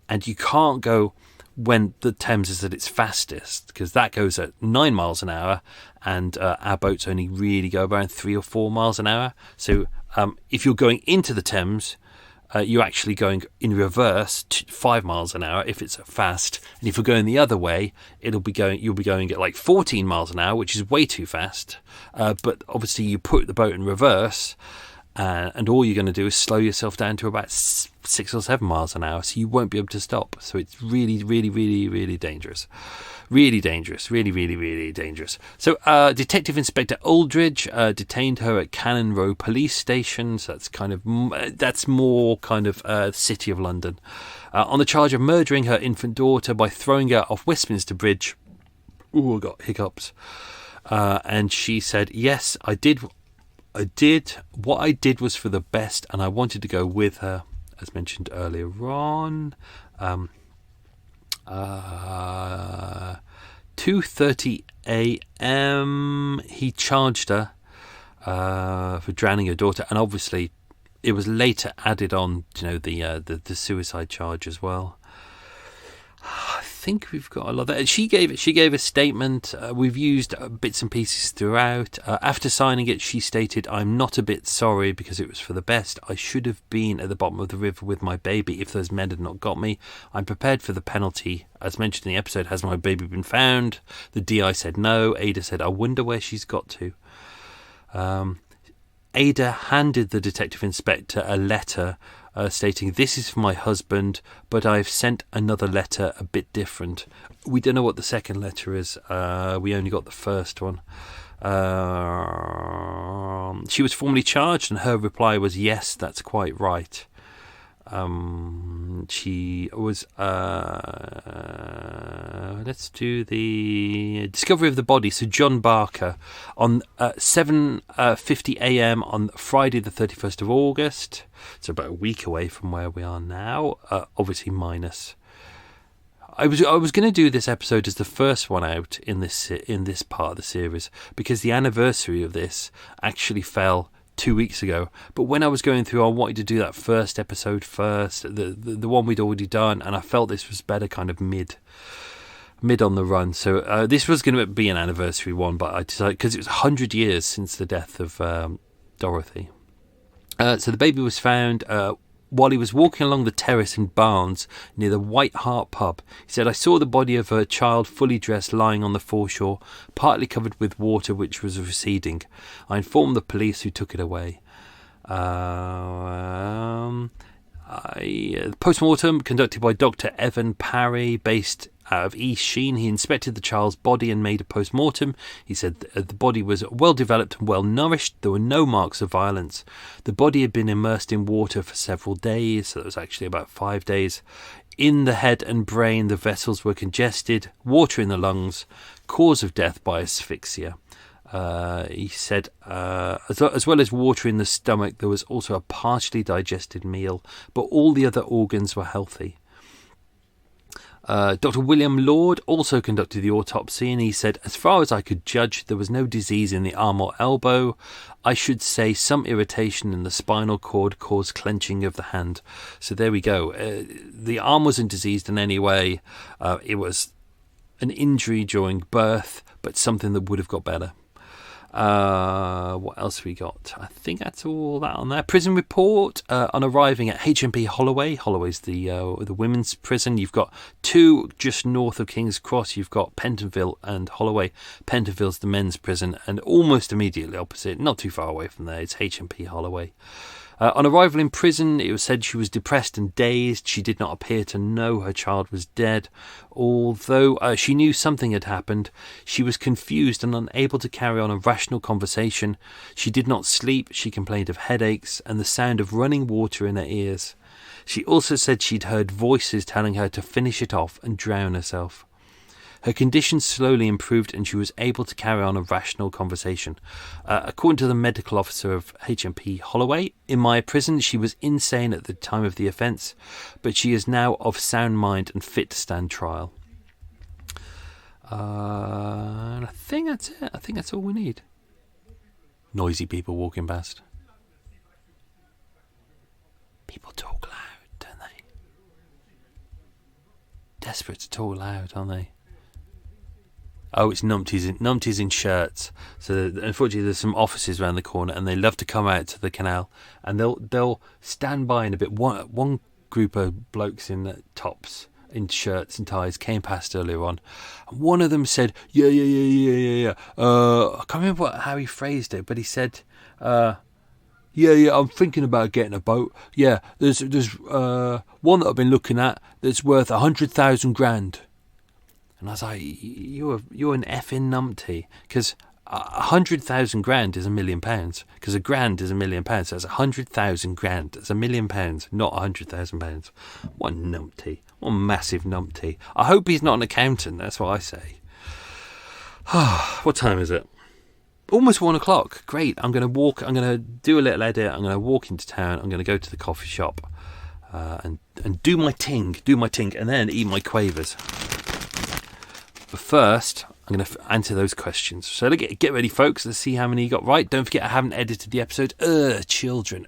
and you can't go when the Thames is at its fastest, because that goes at 9 miles an hour, and our boats only really go around 3 or 4 miles an hour. So if you're going into the Thames, you're actually going in reverse 5 miles an hour if it's fast, and if you're going the other way, you'll be going at like 14 miles an hour, which is way too fast. But obviously, you put the boat in reverse, and all you're going to do is slow yourself down to about 6 or 7 miles an hour, so you won't be able to stop. So it's really, really, really, really dangerous. Really dangerous. Really, really, really dangerous. So Detective Inspector Aldridge detained her at Cannon Row Police Station. So that's more kind of City of London, on the charge of murdering her infant daughter by throwing her off Westminster Bridge. Ooh, I got hiccups. And she said, "Yes, I did. What I did was for the best, and I wanted to go with her," as mentioned earlier on. 2:30 a.m. he charged her for drowning her daughter, and obviously it was later added on, the suicide charge as well. I think we've got a lot of that. She gave a statement. We've used bits and pieces throughout. After signing it, she stated, "I'm not a bit sorry because it was for the best. I should have been at the bottom of the river with my baby if those men had not got me. I'm prepared for the penalty. As mentioned in the episode, has my baby been found?" The DI said no. Ada said, "I wonder where she's got to." Ada handed the detective inspector a letter stating, "This is for my husband, but I've sent another letter a bit different." We don't know what the second letter is. We only got the first one. She was formally charged, and her reply was, yes, that's quite right. She was, let's do the discovery of the body. So John Barker on 7:50 a.m. on Friday the 31st of August. It's about a week away from where we are now, obviously minus. I was going to do this episode as the first one out in this part of the series, because the anniversary of this actually fell 2 weeks ago. But when I was going through, I wanted to do that first episode first, the one we'd already done, and I felt this was better kind of mid on the run. So this was going to be an anniversary one, but I decided, because it was 100 years since the death of Dorothy. So the baby was found while he was walking along the terrace in Barnes near the White Hart pub. He said, I saw the body of a child fully dressed lying on the foreshore, partly covered with water which was receding. I informed the police, who took it away. Post-mortem conducted by Dr. Evan Parry, based out of East Sheen. He inspected the child's body and made a post-mortem. He said the body was well developed and well nourished. There were no marks of violence. The body had been immersed in water for several days, so it was actually about 5 days. In the head and brain, the vessels were congested, water in the lungs, cause of death by asphyxia. He said, as well as water in the stomach, there was also a partially digested meal, but all the other organs were healthy. Dr. William Lord also conducted the autopsy, and he said, as far as I could judge, there was no disease in the arm or elbow. I should say some irritation in the spinal cord caused clenching of the hand. So there we go. The arm wasn't diseased in any way. It was an injury during birth, but something that would have got better. What else we got? I think that's all that on there. Prison report on arriving at HMP Holloway. Holloway's the women's prison. You've got two just north of King's Cross. You've got Pentonville and Holloway. Pentonville's the men's prison, and almost immediately opposite, not too far away from there, it's HMP Holloway. On arrival in prison, it was said she was depressed and dazed. She did not appear to know her child was dead. Although she knew something had happened, she was confused and unable to carry on a rational conversation. She did not sleep. She complained of headaches and the sound of running water in her ears. She also said she'd heard voices telling her to finish it off and drown herself. Her condition slowly improved and she was able to carry on a rational conversation. According to the medical officer of HMP Holloway, in my prison she was insane at the time of the offence, but she is now of sound mind and fit to stand trial. And I think that's it. I think that's all we need. Noisy people walking past. People talk loud, don't they? Desperate to talk loud, aren't they? Oh, it's numpties in shirts. So unfortunately, there's some offices around the corner, and they love to come out to the canal, and they'll stand by in a bit. One group of blokes in tops, in shirts and ties, came past earlier on, and one of them said, "Yeah." I can't remember how he phrased it, but he said, "Yeah, I'm thinking about getting a boat. Yeah, there's one that I've been looking at that's worth 100,000 grand." And I was like, you're an effing numpty, because 100,000 grand is £1 million, because a grand is £1 million, so that's 100,000 grand, that's £1 million, not £100,000. What numpty, what massive numpty. I hope he's not an accountant, that's what I say. What time is it? Almost 1 o'clock. Great. I'm going to do a little edit, I'm going to walk into town, I'm going to go to the coffee shop and do my ting, and then eat my quavers. But first, I'm going to answer those questions. So get ready, folks. Let's see how many you got right. Don't forget, I haven't edited the episode. Children.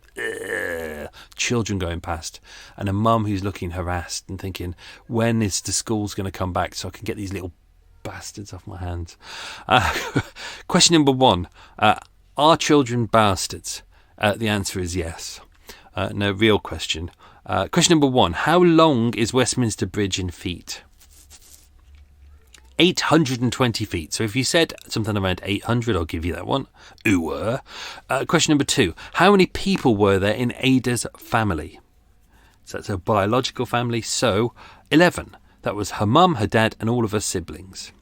Children going past. And a mum who's looking harassed and thinking, when is the schools going to come back so I can get these little bastards off my hands? Question number 1. Are children bastards? The answer is yes. No, real question. Question number 1. How long is Westminster Bridge in feet? 820 feet. So if you said something around 800, I'll give you that one. Ooh. Question number 2. How many people were there in Ada's family? So that's a biological family. So 11. That was her mum, her dad, and all of her siblings.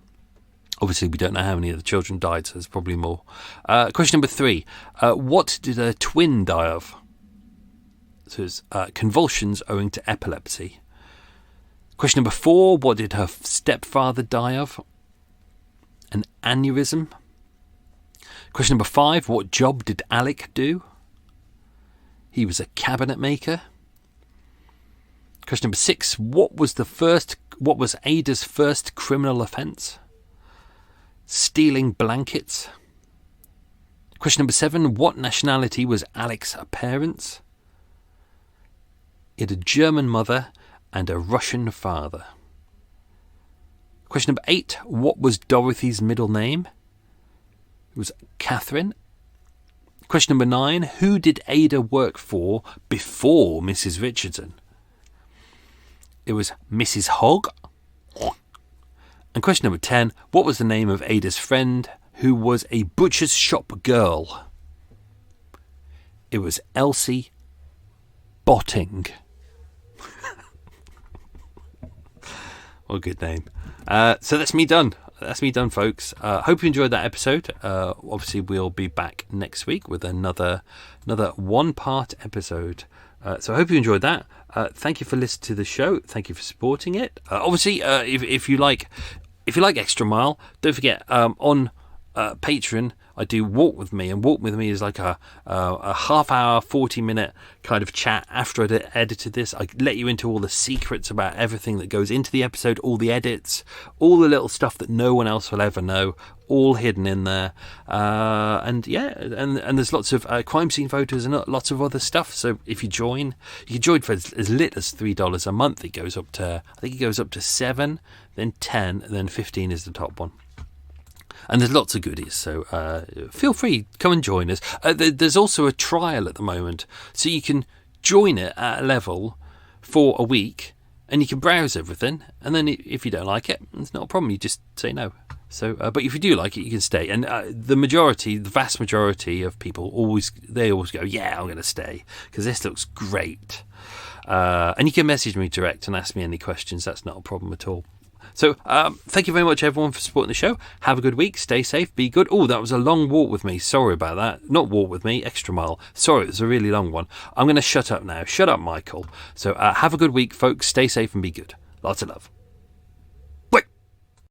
Obviously, we don't know how many of the children died, so there's probably more. Question number 3. What did her twin die of? So it's convulsions owing to epilepsy. Question number 4. What did her stepfather die of? An aneurysm. Question number 5. What job did Alec do? He was a cabinet maker. Question number 6. What was Ada's first criminal offence? Stealing blankets. Question number 7. What nationality was Alec's parents? He had a German mother and a Russian father. Question number 8. What was Dorothy's middle name? It was Catherine. Question number 9. Who did Ada work for before Mrs. Richardson? It was Mrs. Hogg. And question number 10. What was the name of Ada's friend who was a butcher's shop girl? It was Elsie Botting. What a good name. So that's me done. That's me done, folks. Hope you enjoyed that episode. Obviously, we'll be back next week with another one-part episode. So I hope you enjoyed that. Thank you for listening to the show. Thank you for supporting it. Obviously, if you like Extra Mile, don't forget on Patreon I do Walk With Me, and Walk With Me is like a half hour, 40-minute kind of chat after I'd edited this. I let you into all the secrets about everything that goes into the episode, all the edits, all the little stuff that no one else will ever know, all hidden in there. And there's lots of crime scene photos and lots of other stuff. So if you join for as little as $3 a month. It goes up to, I think it goes up to 7, then 10, and then 15 is the top one. And there's lots of goodies, so feel free, come and join us. There's also a trial at the moment, so you can join it at a level for a week, and you can browse everything, and then if you don't like it, it's not a problem, you just say no. So, but if you do like it, you can stay. And the vast majority of people always go, yeah, I'm going to stay, because this looks great. And you can message me direct and ask me any questions, that's not a problem at all. So, thank you very much, everyone, for supporting the show. Have a good week. Stay safe. Be good. Oh, that was a long walk with me. Sorry about that. Not Walk With Me, Extra Mile. Sorry, it was a really long one. I'm going to shut up now. Shut up, Michael. So, have a good week, folks. Stay safe and be good. Lots of love.